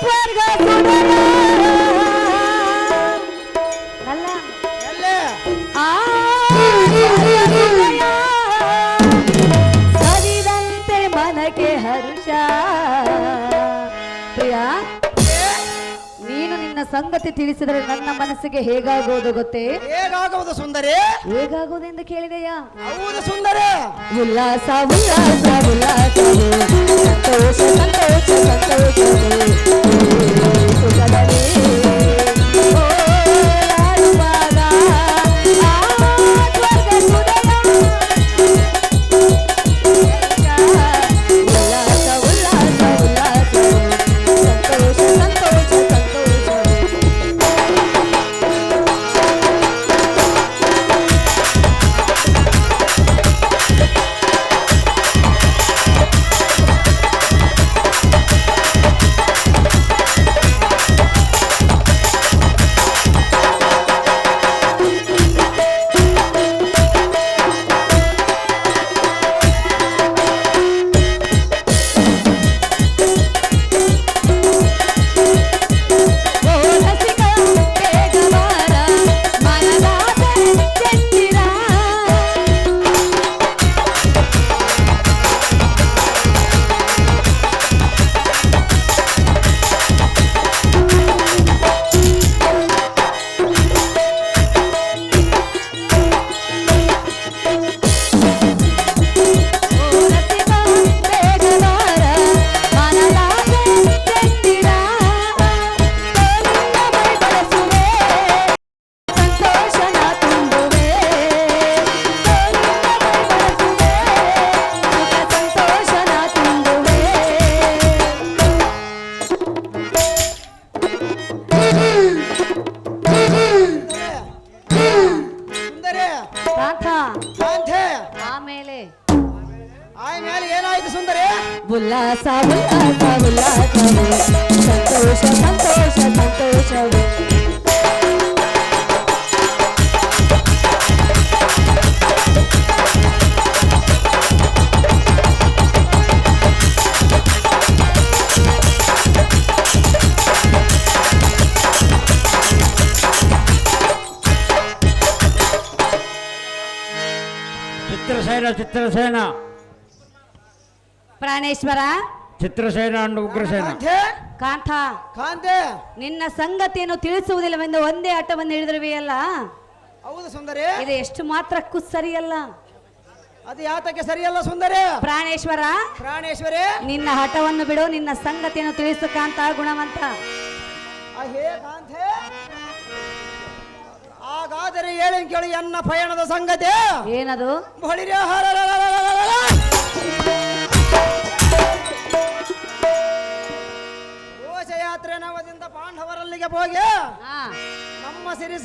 S2: ಸ್ವರ್ಗ ಸುಡಲ ನಲ್ಲ
S4: ನಲ್ಲೇ
S2: ಆ ಸರಿದಂತೆ ಮನಕ್ಕೆ ಹರ್ಷ. ಪ್ರಿಯ ನೀನು ನಿನ್ನ ಸಂಗತಿ ತಿಳಿಸಿದರೆ ನನ್ನ ಮನಸ್ಸಿಗೆ ಹೇಗಾಗುವುದು ಗೊತ್ತೇ?
S4: ಹೇಗಾಗುವುದು ಸುಂದರಿ?
S2: ಹೇಗಾಗುವುದೆಂದು ಕೇಳಿದೆಯಾ?
S4: ಹೌದು ಸುಂದರಿ.
S2: ಉಲ್ಲಾಸ ಉಲ್ಲಾಸ ಉಲ್ಲಾಸವೇ ಸಂತೋಷ ಸಂತೋಷ ಸಂತೋಷವೇ ಸುಖದಲ್ಲಿ ಓಲಾಡುವಾಗ ಆ ಸ್ವರ್ಗ ಸುಡಲ. ಉಲ್ಲಾಸ ಉಲ್ಲಾಸ ಉಲ್ಲಾಸವೇ ಸಂತೋಷ ಸಂತೋಷ ಸಂತೋಷವೇ. ಓ ರಸಿಕ ಬೇಗವಾರ ಮನದಾಸೆ ಚೆಂದಿರ. ಓ ರಸಿಕ ಬೇಗವಾರ ಮನದಾಸೆ ಚೆಂದಿರ. ತೋಳಿನ ಮೈ ಬಳಸುವೆ ಸಂತೋಷನ ತುಂಬುವೆ. ತೋಳಿನ ಮೈ ಬಳಸುವೆ ಸುಖ ಸಂತೋಷನ ತುಂಬುವೆ.
S4: ಸುಂದರಿ
S2: ಕಾಂತ
S4: ಕಾಂತೆ
S2: ಆಮೇಲೆ
S4: ಆಮೇಲೆ ಏನಾಯ್ತು ಸುಂದರಿ?
S2: ಉಲ್ಲಾಸ ಉಲ್ಲಾಸ ಉಲ್ಲಾಸವೇ ಸಂತೋಷ ಸಂತೋಷ ಸಂತೋಷವೇ.
S3: ಚಿತ್ರಸೇನ ಚಿತ್ರಸೇನ
S2: ಪ್ರಾಣೇಶ್ವರ
S3: ಚಿತ್ರಸೇನ ಅಂಡ್ ಉಗ್ರಸೇನ.
S4: ಕಾಂತೆ
S2: ಕಾಂತ
S4: ಕಾಂತೆ
S2: ನಿನ್ನ ಸಂಗತಿಯನ್ನು ತಿಳಿಸುವುದಿಲ್ಲವೆಂದು ಒಂದೇ ಆಟವನ್ನು ಹಿಡಿದಿರುವೆಯಲ್ಲ,
S4: ಹೌದು ಸುಂದರಿ.
S2: ಇದು ಎಷ್ಟು ಮಾತ್ರಕ್ಕೂ ಸರಿಯಲ್ಲ.
S4: ಅದು ಯಾತಕ್ಕೆ ಸರಿಯಲ್ಲ ಸುಂದರಿ?
S2: ಪ್ರಾಣೇಶ್ವರ
S4: ಪ್ರಾಣೇಶ್ವರಿ
S2: ನಿನ್ನ ಹಠವನ್ನು ಬಿಡು, ನಿನ್ನ ಸಂಗತಿಯನ್ನು ತಿಳಿಸು ಕಾಂತ ಗುಣವಂತ.
S4: ಹೇ ಕಾಂತೆ ಹಾಗಾದರೆ ಹೇಳಿ ಕೇಳಿ ಎನ್ನ ಪಯಣದ ಸಂಗತಿ
S2: ಏನದು?
S4: ಬಳಿರೆ ಘೋಷಯಾತ್ರೆ ನವದಿಂದ ಪಾಂಡವರಲ್ಲಿಗೆ ಹೋಗಿ
S2: ಹಾ
S4: ನಮ್ಮ ಸಿರಿ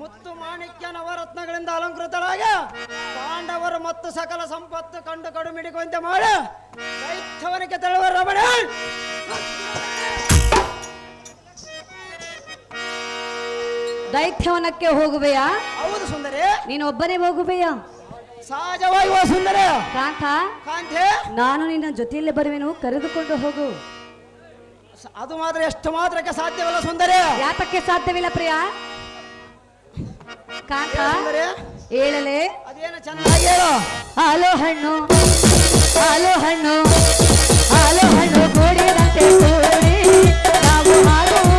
S4: ಮುತ್ತು ಮಾಣಿಕ್ಯ ನವರತ್ನಗಳಿಂದ ಅಲಂಕೃತರಾಗಿ ಪಾಂಡವರು ಮತ್ತು ಸಕಲ ಸಂಪತ್ತು ಕಂಡು ಕಡುಮಿಡಿಕೊಂತೆ ಮಾಡಿ ದೈತ್ಯವನಿಗೆ ತೆರಳುವ ರಮಣ.
S2: ದೈತ್ಯವನಕ್ಕೆ ಹೋಗುವೆಯಾ?
S4: ಹೌದು ಸುಂದರಿ.
S2: ನೀನು ಒಬ್ಬನೇ ಹೋಗುವೆಯಾ?
S4: ಸಹಜವಾಗಿ ಓ ಸುಂದರಿ.
S2: ಕಾಂತ
S4: ಕಾಂತೆ
S2: ನಾನು ನಿನ್ನ ಜೊತೆಯಲ್ಲೇ ಬರುವೆನು, ಕರೆದುಕೊಂಡು ಹೋಗು.
S4: ಅದು ಮಾತ್ರ ಎಷ್ಟು ಮಾತ್ರಕ್ಕೆ ಸಾಧ್ಯವಲ್ಲ ಸುಂದರಿ.
S2: ಯಾತಕ್ಕೆ ಸಾಧ್ಯವಿಲ್ಲ ಪ್ರಿಯ? ಕಾಂತ
S4: ಸುಂದರಿ
S2: ಹೇಳಲೆ
S4: ಅದೇನು ಚೆನ್ನಾಗಿ ಹೇಳು.
S2: ಹಾಲು ಹಣ್ಣು ಹಾಲು ಹಣ್ಣು ಹಾಲು ಹಣ್ಣು ಕೂಡಿದಂತೆ ಕೂಡಿ ನಾವು ಹಾಡುವ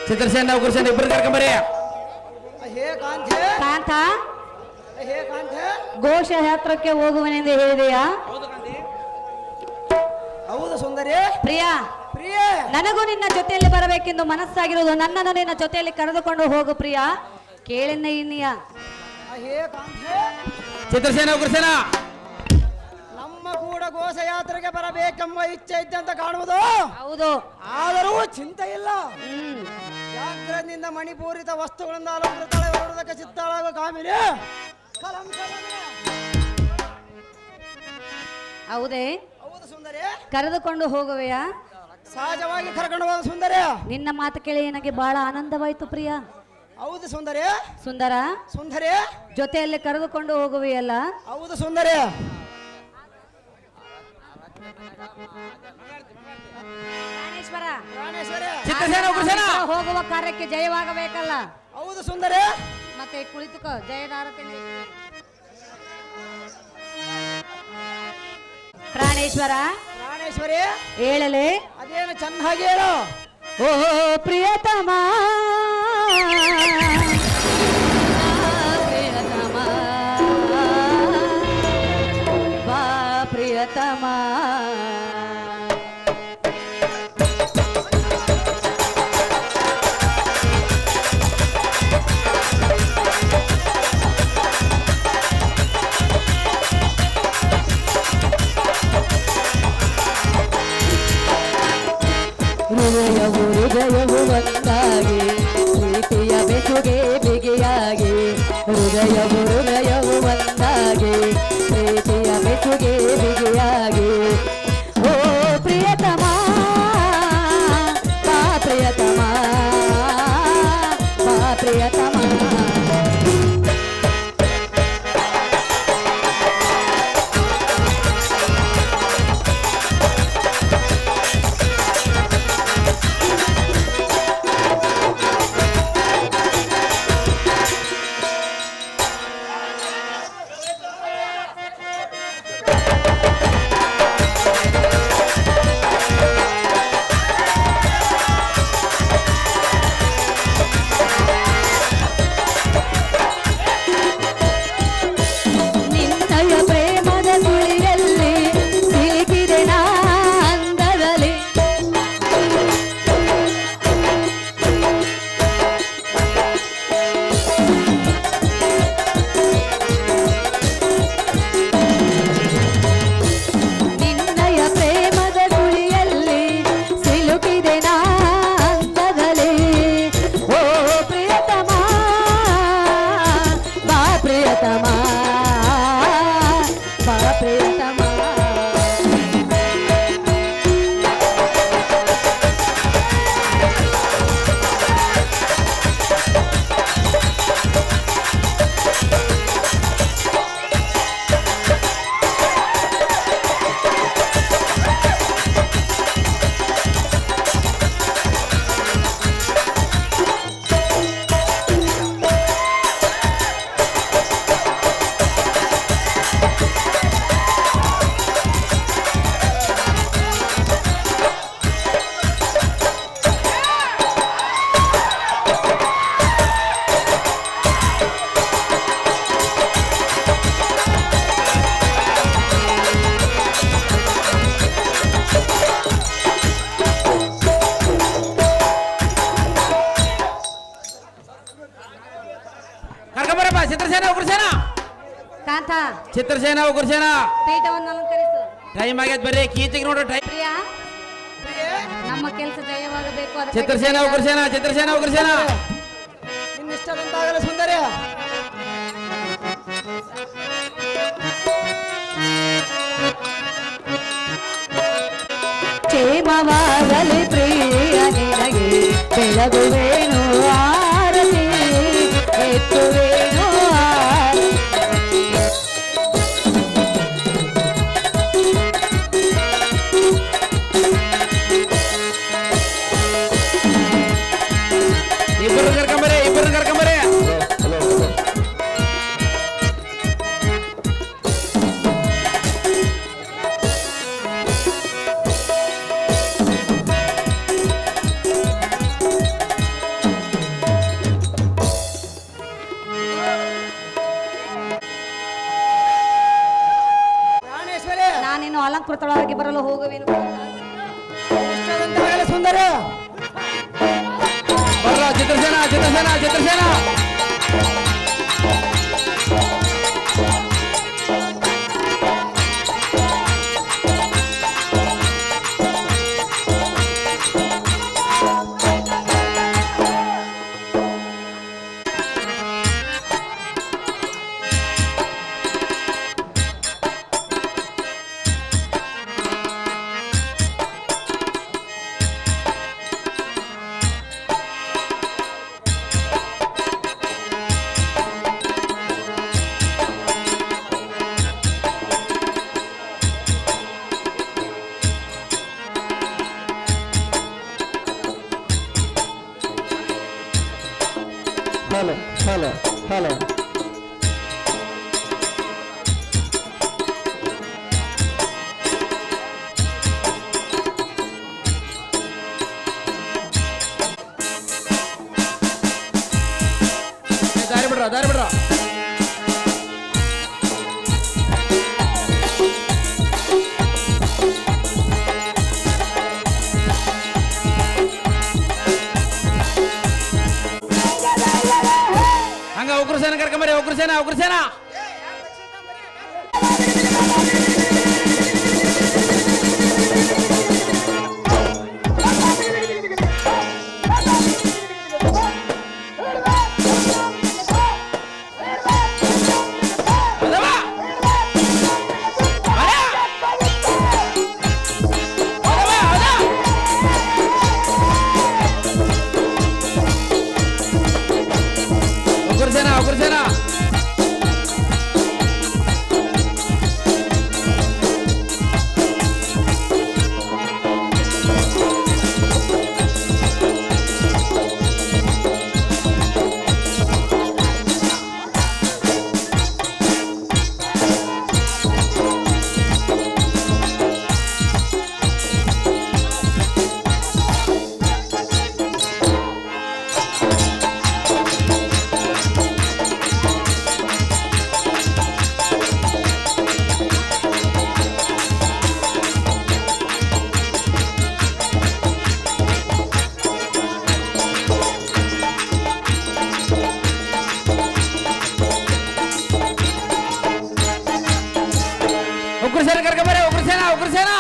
S3: ಚಿತ್ರಸೇನ ಗುರುಸೇನ ಇಬ್ಬರು ಕರ್ಕೊಂಬರಿ.
S4: ಹೇ ಕಾಂತೆ
S2: ಕಾಂತ
S4: ಹೇ ಕಾಂತೆ
S2: ಘೋಷಯಾತ್ರಕ್ಕೆ ಹೋಗುವನೆಂದು ಹೇಳಿದೆಯಾ?
S4: ಹೌದು ಸುಂದರಿ.
S2: ಪ್ರಿಯಾ,
S4: ಪ್ರಿಯ
S2: ನನಗೂ ನಿನ್ನ ಜೊತೆಯಲ್ಲಿ ಬರಬೇಕೆಂದು ಮನಸ್ಸಾಗಿರುವುದು. ನನ್ನನ್ನು ನಿನ್ನ ಜೊತೆಯಲ್ಲಿ ಕರೆದುಕೊಂಡು ಹೋಗು ಪ್ರಿಯಾ. ಕೇಳಿನ ಇನ್ನಿಯ
S4: ಹೇ ಕಾಂತೆ
S3: ಚಿತ್ರಸೇನ ಗುರುಸೇನ
S4: ನಮ್ಮ ಕೂಡ ಘೋಷಯಾತ್ರೆಗೆ ಬರಬೇಕೆಂಬ ಇಚ್ಛೆ ಇದ್ದೆ ಅಂತ ಕಾಣುವುದು.
S2: ಹೌದು.
S4: ಆದರೂ ಚಿಂತೆ ಇಲ್ಲ.
S2: ಹ್ಮ್.
S4: ಜಾಗ್ರದಿಂದ ಮಣಿಪೂರಿತ ವಸ್ತುಗಳಿಂದ ಅಲಂಕೃತಳೆ ಹೊರಡೋದಕ್ಕೆ ಸಿದ್ಧಳಾಗುವ ಕಾಮಿನಿ. ಕಲಂ ಕಲಂ.
S2: ಹೌದೇ?
S4: ಹೌದು ಸುಂದರಿ.
S2: ಕರೆದುಕೊಂಡು ಹೋಗುವೆಯಾ?
S4: ಸಹಜವಾಗಿ ಕರ್ಕೊಂಡು ಹೋದ ಸುಂದರಿ.
S2: ನಿನ್ನ ಮಾತು ಕೇಳಿ ನನಗೆ ಬಹಳ ಆನಂದವಾಯಿತು ಪ್ರಿಯಾ.
S4: ಹೌದು ಸುಂದರಿ.
S2: ಸುಂದರ,
S4: ಸುಂದರಿ.
S2: ಜೊತೆಯಲ್ಲಿ ಕರೆದುಕೊಂಡು ಹೋಗುವೆಯಲ್ಲ?
S4: ಹೌದು ಸುಂದರಿ.
S2: ಪ್ರಾಣೇಶ್ವರ,
S4: ಪ್ರಾಣೇಶ್ವರಿ.
S3: ಚಿತ್ರಸೇನ ಗುರುಸೇನ
S2: ಹೋಗುವ ಕಾರ್ಯಕ್ಕೆ ಜಯವಾಗಬೇಕಲ್ಲ.
S4: ಹೌದು ಸುಂದರಿ.
S2: ಮತ್ತೆ ಕುಳಿತುಕೋ, ಜಯದಾರತಿ. ಪ್ರಾಣೇಶ್ವರ,
S4: ಪ್ರಾಣೇಶ್ವರಿ.
S2: ಹೇಳಲೆ.
S4: ಅದೇನು ಚೆನ್ನಾಗಿ ಹೇಳು.
S2: ಓ ಪ್ರಿಯತಮ, ಪ್ರಿಯತಮ, ಬಾ ಪ್ರಿಯತಮ. ಹೃದಯವು ಒಂದಾಗಿ ಪ್ರೀತಿಯ ಬೆಸುಗೆ ಬಿಗಿಯಾಗಿ. ಹೃದಯವು ಒಂದಾಗಿ ಪ್ರೀತಿಯ ಬೆಸುಗೆ ಬಿಗಿಯಾಗಿ. ಓ ಪ್ರಿಯತಮ, ಬಾ ಪ್ರಿಯತಮ, ಬಾ ಪ್ರಿಯತಮ.
S3: ಚಿತ್ರಸೇನ ಉಗ್ರಸೇನ
S2: ಕಾಂತ
S3: ಚಿತ್ರಸೇನ ಉಗ್ರಸೇನ
S2: ಪೀಠವನ್ನು ಅಲಂಕರಿಸು.
S3: ಟೈಮ್ ಆಗೈತೆ ಬರ್ರಿ ಕೀಚಿಗೆ ನೋಡ್ರಿ ಟೈಮ್.
S2: ಪ್ರಿಯಾ, ನಮ್ಮ ಕೆಲಸ ಜಯವಾಗಬೇಕು. ಅದಕ್ಕಾಗಿ
S3: ಚಿತ್ರಸೇನ ಉಗ್ರಸೇನ ಚಿತ್ರಸೇನ ಉಗ್ರಸೇನ
S4: ನಿನ್ನಿಷ್ಟದಂತಾಗಲ್ಲ ಸುಂದರಿ.
S2: ಕ್ಷೇಮವಾಗಲಿ ಪ್ರಿಯ ನಿನಗೆ ಬೆಳಗುವೇನು ಆರತಿ ಎತ್ತುವೇನು
S3: ಇಬ್ಬರು ಕರ್ಕೊಂಬರಿ ಇಬ್ಬರು ಕರ್ಕೊಂಬರಿ.
S2: ಬರಲು ಹೋಗುವೆನು.
S4: ಇಷ್ಟದಂತ ಹೇಳಿ ಸುಂದರ
S3: ಬರ್ರ ಚಿತ್ರಸೇನ ಚಿತ್ರಸೇನ ಚಿತ್ರಸೇನ
S5: ಹಲೋ ಹಲೋ
S3: ದಾರಿ ಬಿಡ್ರ ದಾರಿ ಬಿಡ್ರ ಹಂಗ ಉಗ್ರಸೇನ ಕರ್ಕೊಂಬರಿ ಉಗ್ರಸೇನ ಉಗ್ರಸೇನ ಉಗ್ರಸೇನ ಉಗ್ರಸೇನ ಉಗ್ರಸೇನ ಕರ್ಕೊಂಬರಿ ಉಗ್ರಸೇನ ಉಗ್ರಸೇನ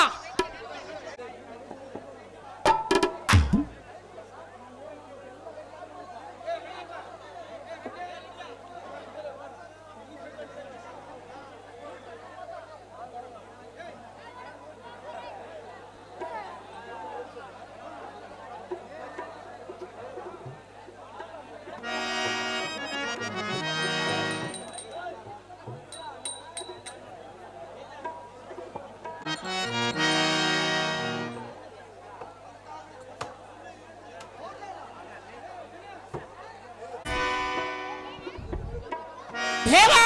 S3: ದೇವಾ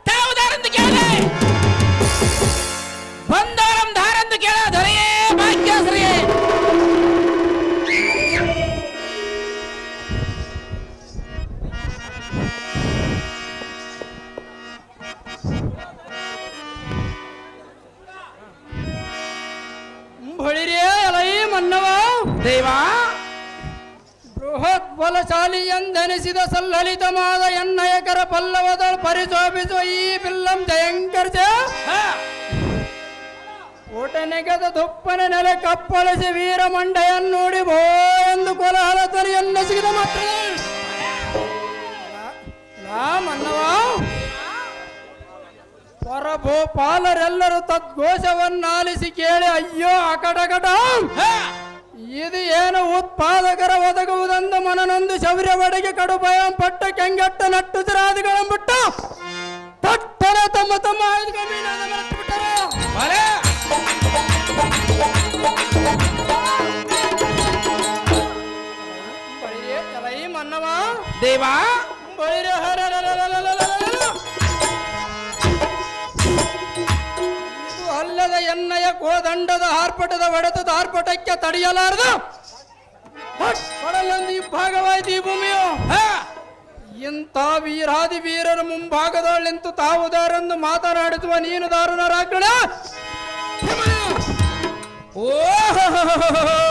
S3: ತಾವುದಾರಂದು ಕೇಳಲೆ ಬಂದವರಂ ಧಾರಂದು ಕೇಳ ದೊರೆಯೇ ಭಾಗ್ಯಶ್ರೀ
S1: ಬಳಿರೇ ಎಲೈ ಮನ್ನವ
S3: ದೇವಾ
S1: ಬೃಹತ್ ಬಲಶಾಲಿ ಎಂದೆನಿಸಿದ ಸಲ್ಲಲಿತವಾದ ಎನ್ನಯಕರ ಪಲ್ಲವದಳು ಪರಿಶೋಭಿಸುವ ಈ ಬಿಲ್ಲಂ ಜಯಂಕರ್ಜ ಊಟನೆಗೆದ ದುಪ್ಪನ ನೆಲೆ ಕಪ್ಪಳಿಸಿ ವೀರ ಮಂಡೆಯನ್ನೂಡಿ ಭೋ ಎಂದು ಕೋಲಾಹಲ ಧ್ವನಿಯನ್ನು ಸಿಗಿದ ಮಾತ್ರ ಮನ್ನವ ಪರಭೂಪಾಲರೆಲ್ಲರೂ ತದ್ಘೋಷವನ್ನಾಲಿಸಿ ಕೇಳಿ ಅಯ್ಯೋ ಅಕಟಕಟ ಇದು ಏನು ಉತ್ಪಾದಕರ ಒದಗುವುದೆಂದು ಮನನೊಂದು ಶೌರ್ಯವಡೆಗೆ ಕಡು ಭಯಂ ಪಟ್ಟ ಕೆಂಗಟ್ಟ ನಟ್ಟು ಸಿರಾದಿಗಳಂಬಿಟ್ಟು ತಟ್ಟರ ತಮ್ಮ ತಮ್ಮ ಆಯುಧ ಬಿಟ್ಟರು ಮನ್ನವ
S3: ದೇವಾ
S1: ಬಳಿರೆ ಇದು ಅಲ್ಲದ ಎನ್ನಯ ಕೋದಂಡದ ಆರ್ಭಟದ ಹೊಡೆತದ ಆರ್ಭಟಕ್ಕೆ ತಡೆಯಲಾರದು ಕೊಡಲೊಂದು ಈ ಭಾಗವಾಯ್ತು ಈ ಭೂಮಿಯು ಇಂಥ ವೀರಾದಿ ವೀರರ ಮುಂಭಾಗದಲ್ಲಿಂತು ತಾವುದಾರೆಂದು ಮಾತನಾಡಿಸುವ ನೀನು ದಾರುಣರಾಗ್ಗಳ
S3: ಓ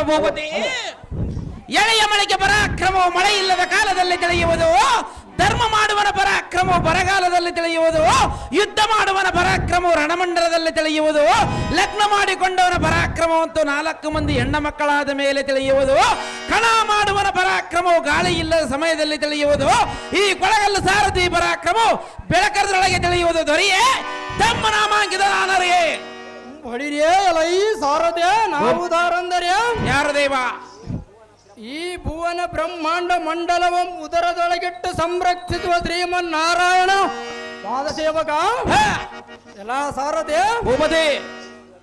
S3: ಭೂಪತಿ, ಎಳೆಯ ಮಳೆಗೆ ಪರಾಕ್ರಮವು ಮಳೆ ಇಲ್ಲದ ಕಾಲದಲ್ಲಿ ತಿಳಿಯುವುದು, ಧರ್ಮ ಮಾಡುವನ ಪರಾಕ್ರಮವು ಬರಗಾಲದಲ್ಲಿ ತಿಳಿಯುವುದು, ಯುದ್ಧ ಮಾಡುವನ ಪರಾಕ್ರಮವು ರಣಮಂಡಲದಲ್ಲಿ ತಿಳಿಯುವುದು, ಲಗ್ನ ಮಾಡಿಕೊಂಡವನ ಪರಾಕ್ರಮವಂತೂ 4 ಮಂದಿ ಹೆಣ್ಣ ಮಕ್ಕಳಾದ ಮೇಲೆ ತಿಳಿಯುವುದು, ಕಣ ಮಾಡುವನ ಪರಾಕ್ರಮವು ಗಾಳಿ ಇಲ್ಲದ ಸಮಯದಲ್ಲಿ ತಿಳಿಯುವುದು, ಈ ಕೊಳಗಲ್ಲು ಸಾರಥಿ ಪರಾಕ್ರಮವು ಬೆಳಕರದೊಳಗೆ ತಿಳಿಯುವುದು. ದೊರೆಯೇ ತಮ್ಮ ನಾಮಾಂಕಿತ ನಾನರಿಗೆ
S4: ಹೊಡಿರಿಯೇ ಅಲೈ ಸಾರದೆ ನಾವು ದಾರಂದರೆ
S3: ಯಾರು ದೇವ?
S4: ಈ ಭುವನ ಬ್ರಹ್ಮಾಂಡ ಮಂಡಲವ ಉದರದೊಳಗಿಟ್ಟು ಸಂರಕ್ಷಿಸುವ ಶ್ರೀಮನ್ನಾರಾಯಣ ಪಾದಸೇವಕ ಎಲ್ಲ ಸಾರದೆ
S3: ಭೂಪತಿ,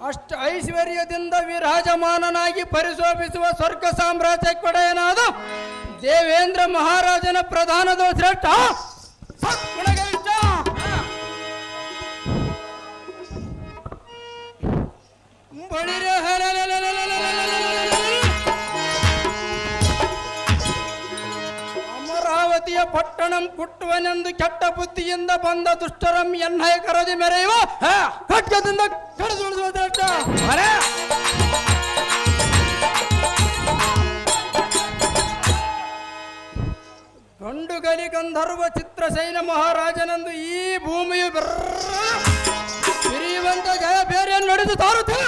S4: ಅಷ್ಟ ಐಶ್ವರ್ಯದಿಂದ ವಿರಾಜಮಾನನಾಗಿ ಪರಿಶೋಭಿಸುವ ಸ್ವರ್ಗ ಸಾಮ್ರಾಜ್ಯ ಕೊಡೆಯನಾದ ದೇವೇಂದ್ರ ಮಹಾರಾಜನ ಪ್ರಧಾನದ ಶ್ರೇಷ್ಠ ಸದ್ಗುಣಗರಿಷ್ಠ ಬಳಿರೆ ಅಮರಾವತಿಯ ಪಟ್ಟಣಂ ಕುಟ್ಟುವನೆಂದು ಕೆಟ್ಟ ಬುದ್ಧಿಯಿಂದ ಬಂದ ದುಷ್ಟರಂ ಎನ್ನಯ ಕರದಿ ಮೆರೆಯುವ ಖಡ್ಗದಿಂದ ಕಡಿದುಳಿಸುವ ಶ್ರೇಷ್ಠ ಗಂಡುಗಲಿ ಗಂಧರ್ವ ಚಿತ್ರಸೇನ ಮಹಾರಾಜನಂದು ಈ ಭೂಮಿಯು ಬಿರಿಯುವಂತ ಜಯ ಬೇರೆಯನ್ನು ನಡೆದು ತಾರುತ್ತೆ.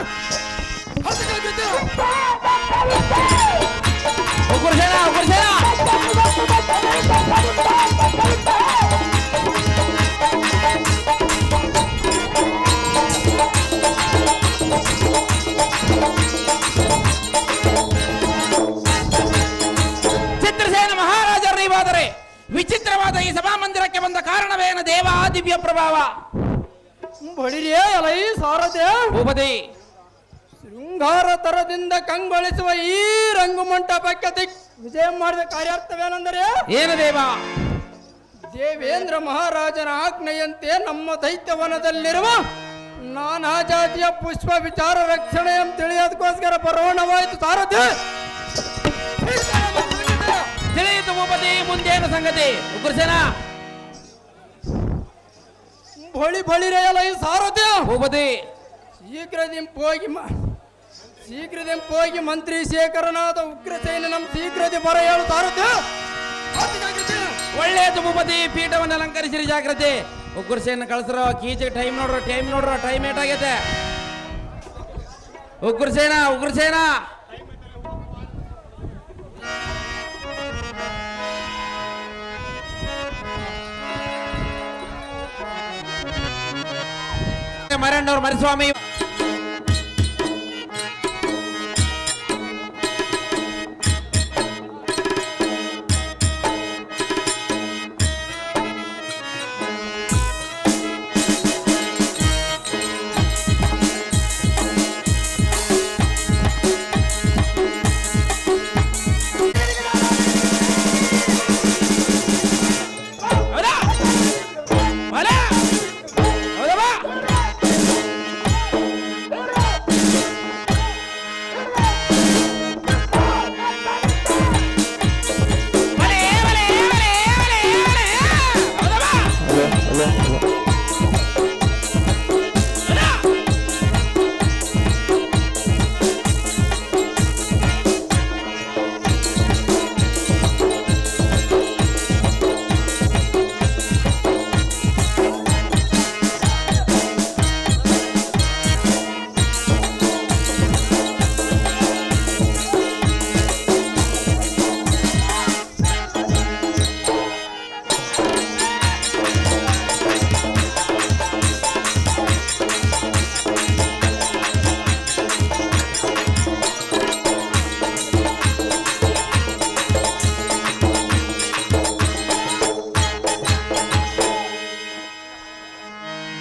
S3: ಚಿತ್ರಸೇನ ಮಹಾರಾಜರು ನೀವಾದರೆ ವಿಚಿತ್ರವಾದ ಈ ಸಭಾಮಂದಿರಕ್ಕೆ ಬಂದ ಕಾರಣವೇನು ದೇವ? ದಿವ್ಯ ಪ್ರಭಾವ
S4: ಬಳಿರಿಯೇ ಅಲೈ ಸಾರಥ್ಯ
S3: ಭೂಪತಿ,
S4: ಶೃಂಗಾರ ತರದಿಂದ ಕಂಗೊಳಿಸುವ ಈ ರಂಗು ಮಂಟಪಕ್ಕೆ ವಿಜಯ ಮಾಡಿದ ಕಾರ್ಯಾರ್ಥವೇನೆಂದರೆ
S3: ಏನು ದೇವ?
S4: ದೇವೇಂದ್ರ ಮಹಾರಾಜನ ಆಜ್ಞೆಯಂತೆ ನಮ್ಮ ದೈತ್ಯವನದಲ್ಲಿರುವ ನಾನಾ ಜಾತಿಯ ಪುಷ್ಪ ವಿಚಾರ ರಕ್ಷಣೆಯನ್ನು ತಿಳಿಯೋದಕ್ಕೋಸ್ಕರ ಬರೋಣವಾಯಿತು ಸಾರಥ್ಯ.
S3: ತಿಳಿಯಿತು ಭೂಪತಿ, ಮುಂದೇನು ಸಂಗತಿ? ಉಗ್ರಸೇನ
S4: ಬಳಿರೆ ಅಲೈ ಸಾರಥ್ಯ
S3: ಭೂಪತಿ,
S4: ಶೀಘ್ರದಿಂಪೋಗಿ ಮಂತ್ರಿ ಶೇಖರನಾದ ಉಗ್ರಸೇನ ನಮ್ಮ ಶೀಘ್ರದಿ ಬರ ಹೇಳು ಸಾರಥ್ಯ.
S3: ಒಳ್ಳೆಯದು ಭೂಪತಿ, ಪೀಠವನ್ನು ಅಲಂಕರಿಸಿರಿ. ಜಾಗ್ರತೆ. ಉಗ್ರಸೇನ ಕಳಿಸ್ರೋ, ಕೀಚೆ ಟೈಮ್ ನೋಡ್ರೋ ಟೈಮ್ ಏಟಾಗೈತೆ. ಉಗ್ರಸೇನ ಮರಣ್ಣವ್ರು ಮರಿಸ್ವಾಮಿ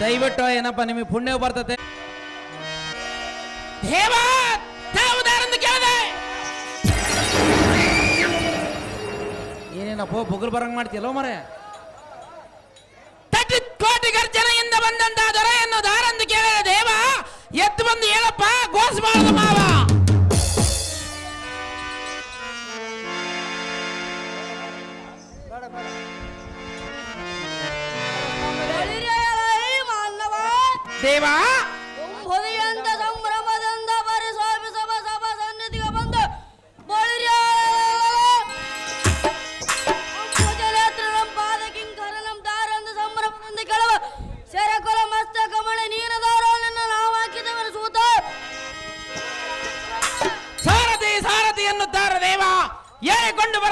S3: ದಯವಿಟ್ಟು ಏನಪ್ಪ ನಿಮಗೆ ಪುಣ್ಯ ಬರ್ತತೆ. ದೇವ ತಾವುದಾರಂದು ಕೇಳಿದೆ ಏನೇನಪ್ಪ ಬುಗುರು ಬರಂಗ್ ಮಾಡ್ತಿಯಲ್ಲೋ ಮರೆ. ಕೋಟಿ ಗರ್ಜನೆಯಿಂದ ಬಂದಂತ ದೊರೆಯನ್ನು ದಾರಂದು ಕೇಳಿದ ದೇವ ಎತ್ತು ಬಂದು ಹೇಳಪ್ಪ ಗೋಸ್ಬಾಳದ ಮಾವ. ದೇವ
S2: ಸಂಭ್ರಮದಿಂದ ಪರಿಶೋಭಿಸುವ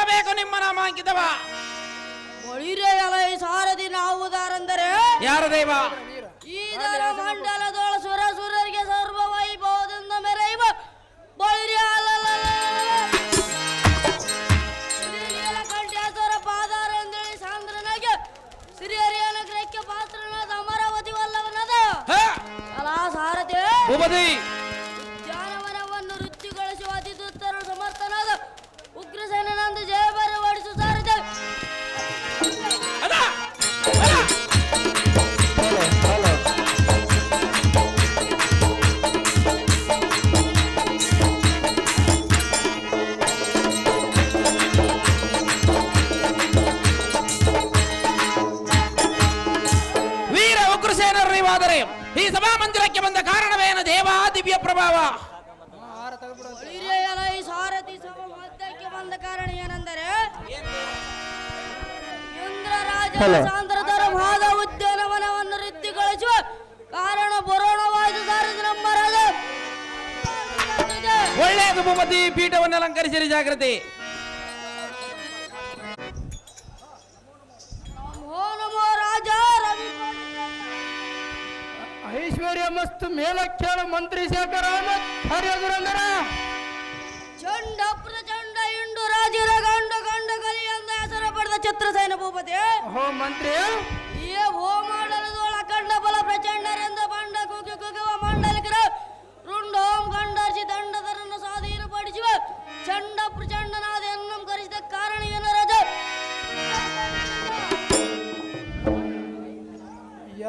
S3: ಹೇಳಬೇಕು ನಿಮ್ಮ ನಾಮಾಂಕಿತವ.
S4: ಒಳಿರೆ ಅಲೈ ಸಾರಥಿ ನಾವುದಾರೆಂದರೆ
S3: ಯಾರ ದೈವ?
S4: ಈ ದರ ಮಂಡಲದೊಳ ಸುರ ಸುರರಿಗೆ ಸರ್ವ ವೈಭವದಿಂದ ಮೆರೆಯುವ ಬಳಿರೆ ಕಂಠೇಶ್ವರ ಪಾದಾರೆಂದೇಳಿ ಸಾಂದ್ರನಾಗೆ ಸಿರಿಯರಿಯನ ಗ್ರಹಕ್ಕೆ ಪಾತ್ರನಾದ ಅಮರಾವತಿ ವಲ್ಲವನದ ಕಲಾ ಸಾರಥಿ
S3: ಭೂಪತಿ
S4: ಉದ್ಯಾನವನವನ್ನು ವೃತ್ತಿಗೊಳಿಸುವ ಅತಿದುತ್ತರ ಸಮರ್ಥನಾದ ಉಗ್ರಸೇನಂದು ಜಯಬರ ಓಡಿಸು ಸಾರಥಿ.
S3: ಅದ ವೀರ ಉಗ್ರಸೇನರು ನೀವಾದರೆ ಈ ಸಭಾ ಮಂದಿರಕ್ಕೆ ಬಂದ ಕಾರಣವೇನು ದೇವಾ ದಿವ್ಯ ಪ್ರಭಾವ?
S4: ಒಳಿರೆಯಲ ಈ ಸಾರಥಿ ಸಭಾ ಮಧ್ಯಕ್ಕೆ ಬಂದ ಕಾರಣ ಏನೆಂದರೆ ಇಂದ್ರರಾಜ ಸಾಂದ್ರಧರ ಮಾದ ಉದ್ಯಾನವನವನ್ನು ವೃತ್ತಿಗೊಳಿಸುವ ಕಾರಣ ಬರೋಣವಾದ ಸಾರಥಿ ನಮ್ಮ ರಾಜ.
S3: ಒಳ್ಳೆಯದು ಭೂಪತಿ, ಪೀಠವನ್ನು ಅಲಂಕರಿಸಿರಿ. ಜಾಗೃತಿ.
S4: ನಮೋ ನಮೋ ರಾಜ ರವಿ
S5: ಐಶ್ವರ್ಯ ಮಸ್ತ್ ಮೇಲಕ್ಕೇಳ ಮಂತ್ರಿ ಶೇಖರ ಹರಿಯದುರಂಗರ
S4: ಚಂಡ ಪ್ರಚಂಡ ಇಂಡು ರಾಜರ ಗಂಡ ಗಂಡ ಕಲಿ ಎಂದ ಹೆಸರು ಪಡೆದ ಚಿತ್ರಸೇನ ಭೂಪತಿ.
S5: ಹೋ ಮಂತ್ರಿ,
S4: ಈ ಹೋಮಾಡಲದೊಳ ಕಂಡ ಬಲ ಪ್ರಚಂಡರೆಂದ ಬಂಡ ಕುಗಿ ಕುಗುವ ಮಂಡಲಿಕರ ರುಂಡೋಂ ಗಂಡರ್ಸಿ ದಂಡದರನ್ನು ಸ್ವಾಧೀನಪಡಿಸುವ ಚಂಡ ಪ್ರಚಂಡನಾದ ಎನ್ನಂ ಕರೆಸಿದ ಕಾರಣ ಏನು ರಾಜ?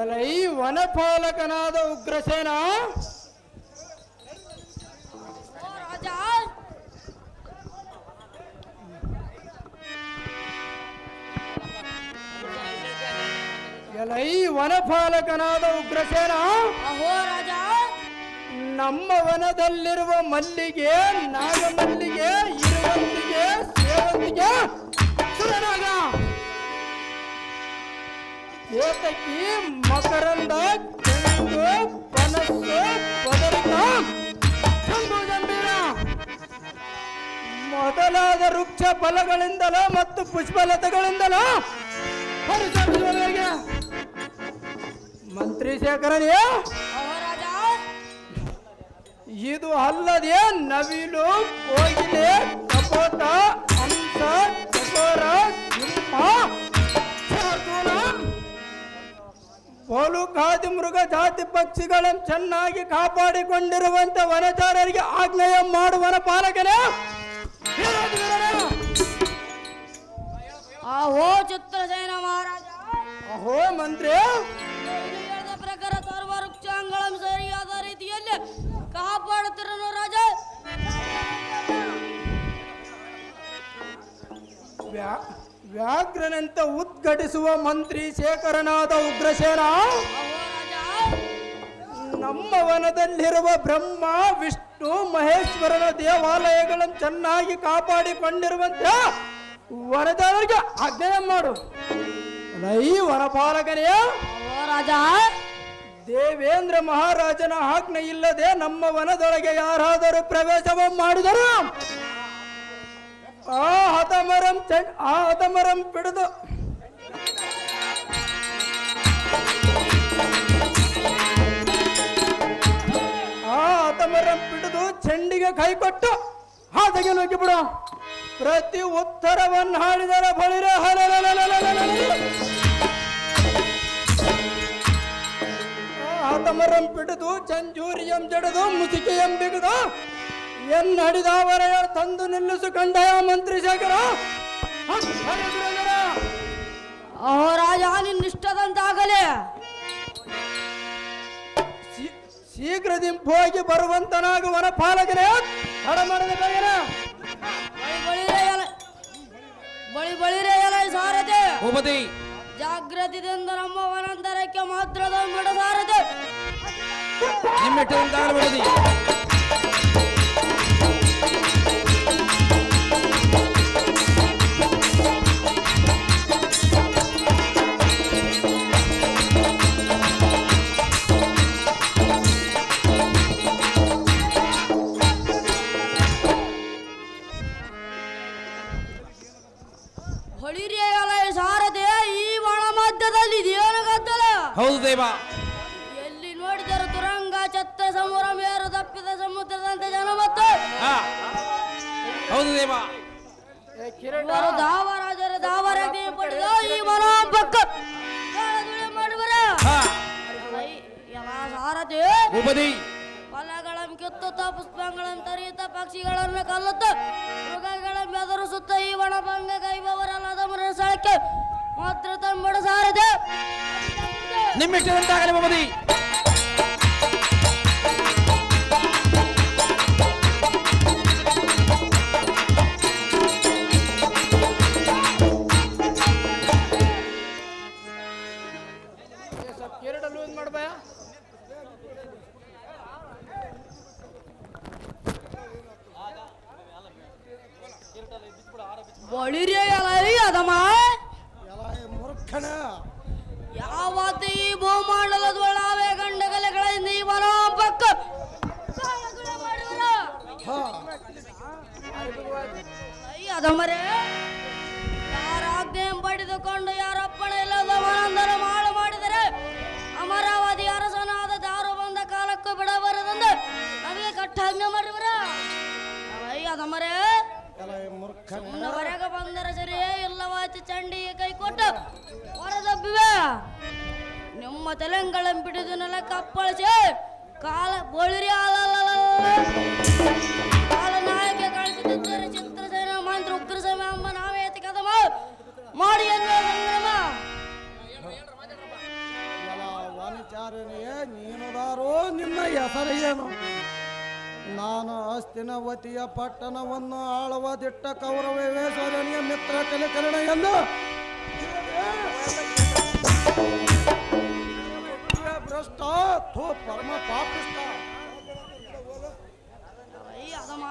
S5: ಎಲೈ ವನಪಾಲಕನಾದ ಉಗ್ರಸೇನ,
S4: ಓ ರಾಜ
S5: ಎಲೈ ವನಪಾಲಕನಾದ ಉಗ್ರಸೇನ,
S4: ಅಹೋ ರಾಜ
S5: ನಮ್ಮ ವನದಲ್ಲಿರುವ ಮಲ್ಲಿಗೆ, ನಾಗಮಲ್ಲಿಗೆ, ಇರುವಂತಿಗೆ, ಸೇವಂತಿಗೆ, ಸುರನಾಗ, ಏತಕಿ, ಮಕರಂದ, ಕೆಂಪು, ಪನಸ್ಸು, ಪದರಿಕ, ಜಂಬೀರ ಮೊದಲಾದ ವೃಕ್ಷ ಫಲಗಳಿಂದಲ ಮತ್ತು ಪುಷ್ಪಲತೆಗಳಿಂದಲ ಹರಿಸಲ್ಪಡುವವರೆಗೆ ಮಂತ್ರಿ ಶೇಖರನೇ,
S4: ಅಹೋ ರಾಜ
S5: ಇದು ಅಲ್ಲದೆ ನವಿಲು, ಕೋಗಿಲೆ, ಕಪೋತ, ಹಂಸ, ಚಕೋರ, ಸಿಂಹ, ಶಾರ್ದೂಲ, ಬೋಲುಕಾದಿ ಮೃಗ ಜಾತಿ ಪಕ್ಷಿಗಳನ್ನು ಚೆನ್ನಾಗಿ ಕಾಪಾಡಿಕೊಂಡಿರುವಂತ ವನಚಾರರಿಗೆ ಆಜ್ಞೆಯ ಮಾಡುವನ ಪಾಲಕನೇ.
S4: ಅಹೋ ಚಿತ್ರಸೇನ ಮಹಾರಾಜ
S5: ಅಹೋ ಮಂತ್ರಿ,
S4: ಹೇಳಿದ ಪ್ರಕಾರ ಸರ್ವ ವೃಕ್ಷಾಂಗಗಳನ್ನು ಸರಿಯಾದ ರೀತಿಯಲ್ಲಿ ಕಾಪಾಡುತ್ತಿರನು ರಾಜ.
S5: ವ್ಯಾಘ್ರನಂತ ಉದ್ಘಟಿಸುವ ಮಂತ್ರಿ ಶೇಖರನಾದ ಉಗ್ರಸೇನ,
S4: ಅಹೋ ರಾಜ
S5: ನಮ್ಮ ವನದಲ್ಲಿರುವ ಬ್ರಹ್ಮ, ವಿಷ್ಣು, ಮಹೇಶ್ವರನ ದೇವಾಲಯಗಳನ್ನು ಚೆನ್ನಾಗಿ ಕಾಪಾಡಿಕೊಂಡಿರುವಂತೆ ವನದವರಿಗೆ ಆಜ್ಞೆ ಮಾಡು. ಲೈ ವನಪಾಲಕನೇ,
S4: ಅಹೋ ರಾಜ
S5: ದೇವೇಂದ್ರ ಮಹಾರಾಜನ ಆಜ್ಞೆ ಇಲ್ಲದೆ ನಮ್ಮ ವನದೊಳಗೆ ಯಾರಾದರೂ ಪ್ರವೇಶವ ಮಾಡಿದರು ಆ ಹತಮರಂ ಪಿಡಿದು ಚೆಂಡಿಗೆ ಕೈ ಕೊಟ್ಟು ಹಾದಿಗೆ ನುಗ್ಗಿ ಬಿಡು. ಪ್ರತಿ ಉತ್ತರವನ್ನು ಹಾಡಿದರ ಬಳಿರೆ ಹತಮರಂ ಪಿಡಿದು ಚಂಜೂರಿಯಂ ಜಡದು ಮುಸಿಕೆಯಂ ಬಿಗದು ಎನ್ನಡಿದವರ ತಂದು ನಿಲ್ಲಿಸು ಕಂಡಯ ಮಂತ್ರಿ ಶೇಖರ.
S4: ಅಹೋ ರಾಜ ನಿನ್ನಿಷ್ಟದಂತಾಗಲಿ.
S5: ಶೀಘ್ರದಿಂದ ಹೋಗಿ ಬರುವಂತನಾಗುವನ ಪಾಲಕರೇ, ತಡ ಮಾಡದ ಬೇಗನೆ.
S4: ಬಳಿರೆ ಎಲ ಸಾರಥಿ
S3: ಭೂಪತಿ
S4: ಜಾಗೃತಿಯಿಂದ ನಮ್ಮ ವನಂತರಕ್ಕೆ ಮಾತ್ರದ ಬಿಡ ಸಾರಥಿ.
S3: ನಿಮ್ಮೆಟ್ಟಂತಾಗಬೇಡಿ.
S4: ಹೊಳಿರಿಯಲ್ಲ ಸಾರದೆ ಈ ಒಣ ಮಧ್ಯದಲ್ಲಿ ಇದೇನು ಗದ್ದಲ?
S3: ಹೌದು ದೇವ.
S4: ಎಲ್ಲಿ ನೋಡಿದರು ತುರಂಗ ಛತ್ರ ಸಮುರ ಮೇರು ತಪ್ಪಿದ ಸಮುದ್ರದಂತೆ ಜನ ಮತ್ತು
S3: ಹಾ, ಹೌದು ದೇವ.
S4: ಇವರು ದಾವರಾಜರ ದಾವರಾಜ್ಞೆ ಪಡೆದ ಈ ಮನ ಪಕ್ಕ ಕಾಳದುಳೆ ಮಾಡುವರ
S3: ಹಾ,
S4: ಎಲ್ಲ ಸಾರದೆ
S3: ಭೂಪತಿ.
S4: ಫಲಗಳನ್ನು ಕಿತ್ತುತ್ತ ಪುಷ್ಪಗಳನ್ನು ತರಿಯುತ್ತ ಪಕ್ಷಿಗಳನ್ನು ಕಲ್ಲುತ್ತ ಮೃಗಗಳನ್ನು ಬೆದರಿಸುತ್ತ ಈ ಒಣಭಂಗ ಕೈಬವರಲ್ಲದ ಮರ ಸ್ಥಳಕ್ಕೆ ಮಾತ್ರ ತಂಬಡ ಸಾರದೆ
S3: ನಿಮ್ಮಿಷ್ಟದಂತಾಗಲಿ ಭೂಪತಿ.
S4: ಬಳಿರಿಯಲ್ಲ ಅದಮ್ಮ
S7: ಎಲ್ಲ ಮೂರ್ಖನ
S4: ಯಾವತ್ತು ಈ ಭೂಮಂಡಲದೊಳವೆ ಗಂಡಗಲೆಗಳಿಂದ ಈ ಮನ ಪಕ್ಕ ಕಾಳಗುಳೆ ಮಾಡುವರ ಅದಮರೇ ಯಾರ ಆಜ್ಞೆ ಪಡೆದುಕೊಂಡು ಯಾರಪ್ಪಣ ಇಲ್ಲದ ಮನಂದರ ಮಾಡು ಮಾಡಿದರೆ ಅಮರಾವತಿ ಅರಸನಾದ ದಾರು ಬಂದ ಕಾಲಕ್ಕೂ ಬಿಡಬಾರದಂದು ನಮಗೆ ಕಟ್ಟಾಜ್ಞೆ ಮಾಡುವರ ಅದಮರೇ
S7: ಎಲ್ಲ ಮೂರ್ಖನ
S4: ಹೊರಗೆ ಬಂದರೆ ಸರಿಯೇ ಇಲ್ಲವಾಚಿ ಚಂಡಿಗೆ ಕೈ ಕೊಟ್ಟು ಹೊರದಬ್ಬಿವೆ ನಿಮ್ಮ ತೆಲಂಗಳನ್ನು ಬಿಡಿದು ನೆಲಕ್ಕೆ ಅಪ್ಪಳಿಸಿ ಕಾಲ ಬೋಳಿರಿ ಕಾಲ ನಾಯಕ ಕಳಿಸಿದ್ದಾರೆ ಚಿತ್ರಸೇನ ಮಂತ್ರ ಉಗ್ರಸೇನ ಅಮ್ಮ ನಾವೇ ಎತ್ತಿ ಕದಮ ಮಾಡಿ ಅನ್ನೋ ಸಂಗ್ರಾಮ
S7: ಎಲ್ಲ ವಾಣಿಚಾರನೆಯೇ ನೀನುದಾರೋ ನಿನ್ನ ಹೆಸರು ಏನು? ನಾನು ಹಸ್ತಿನವತಿಯ ಪಟ್ಟಣವನ್ನು ಆಳುವ ದಿಟ್ಟ ಕೌರವೇಶ್ವರನಿಯ ಮಿತ್ರ ಕಲಿಕರಣ ಎಂದು ಭ್ರಷ್ಟ ಥೋ ಪರಮ ಪಾಪಿಷ್ಟ.
S4: ಅದಮ್ಮ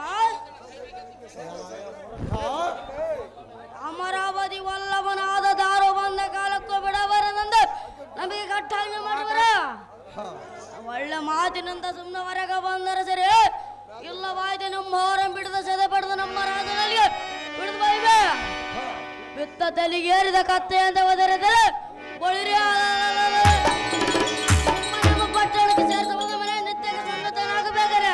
S4: ಅಮರಾವತಿ ವಲ್ಲಭನಾದ ದಾರು ಬಂದ ಕಾಲಕ್ಕೂ ಬಿಡಬಾರದಂದು ನಮಗೆ ಕಟ್ಟಾಜ್ಞೆ ಮಾಡುವರ ಒಳ್ಳೆ ಮಾತಿನಂತ ಸುಮ್ಮನೆ ಹೊರಗೆ ಬಂದರೆ ಸರಿ ಇಲ್ಲವಾಯ್ತು ನಮ್ಮ ಹೋರಂ ಬಿಡದ ಸೆದೆ ಪಡೆದು ನಮ್ಮ ರಾಜನಲ್ಲಿ ಬಿಡಿದು ಬೈವೆ ಬಿತ್ತ ತಲೆಗೇರಿದ ಕತ್ತೆ ಅಂತ ಒದರಿದರೆ ಬಳಿರಿ ನಮ್ಮ ಪಟ್ಟಣಕ್ಕೆ ಸೇರಿಸಬಹುದು ಮನೆ ನಿತ್ಯಕ್ಕೆ ಸನ್ನತನಾಗಬೇಕಾರೆ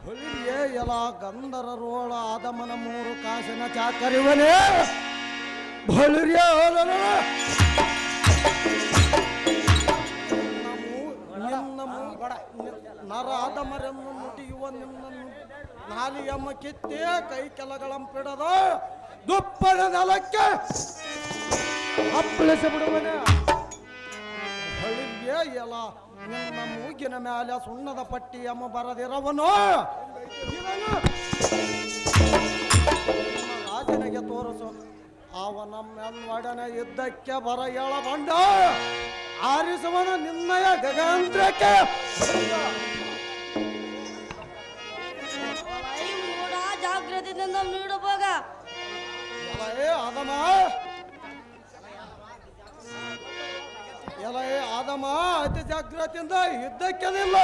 S7: ಹೊಲಿಯೇ ಎಲ್ಲ ಗಂಧರ ರೋಳ ಆದಮನ ಮೂರು ಕಾಸಿನ ಚಾಕರಿವನೇ ಬಳಿರಿಯ ನರ ಆದಮರನ್ನು ಮುಟಿಯುವ ನಿನ್ನ ನಾಲಿಯಮ್ಮ ಕಿತ್ತೇ ಕೈ ಕೆಲಗಳಂಪಿಡದ ದುಪ್ಪದ ನೆಲಕ್ಕೆ ಅಪ್ಪಳಿಸಿ ಬಿಡುವನೆ ಹೊಳಿಯೇ ಎಲ್ಲ ನಿನ್ನ ಮೂಗಿನ ಮೇಲೆ ಸುಣ್ಣದ ಪಟ್ಟಿಯಮ್ಮ ಬರದಿರವನು ಇವನು ರಾಜನಿಗೆ ತೋರಿಸು ಅವನ ಮೆಲ್ವಡನೆ ಯುದ್ಧಕ್ಕೆ ಬರ ಬಂಡ ಆರಿಸುವನು ನಿನ್ನಯ ಗಗಂತ್ರಕ್ಕೆ
S4: ಜಾಗ್ರತೆಯಿಂದ ನೀಡುವಾಗ
S7: ಆದಮ ಆದಮ ಅತಿ ಜಾಗ್ರತೆಯಿಂದ ಯುದ್ಧಕ್ಕೆ ನಿಲ್ಲ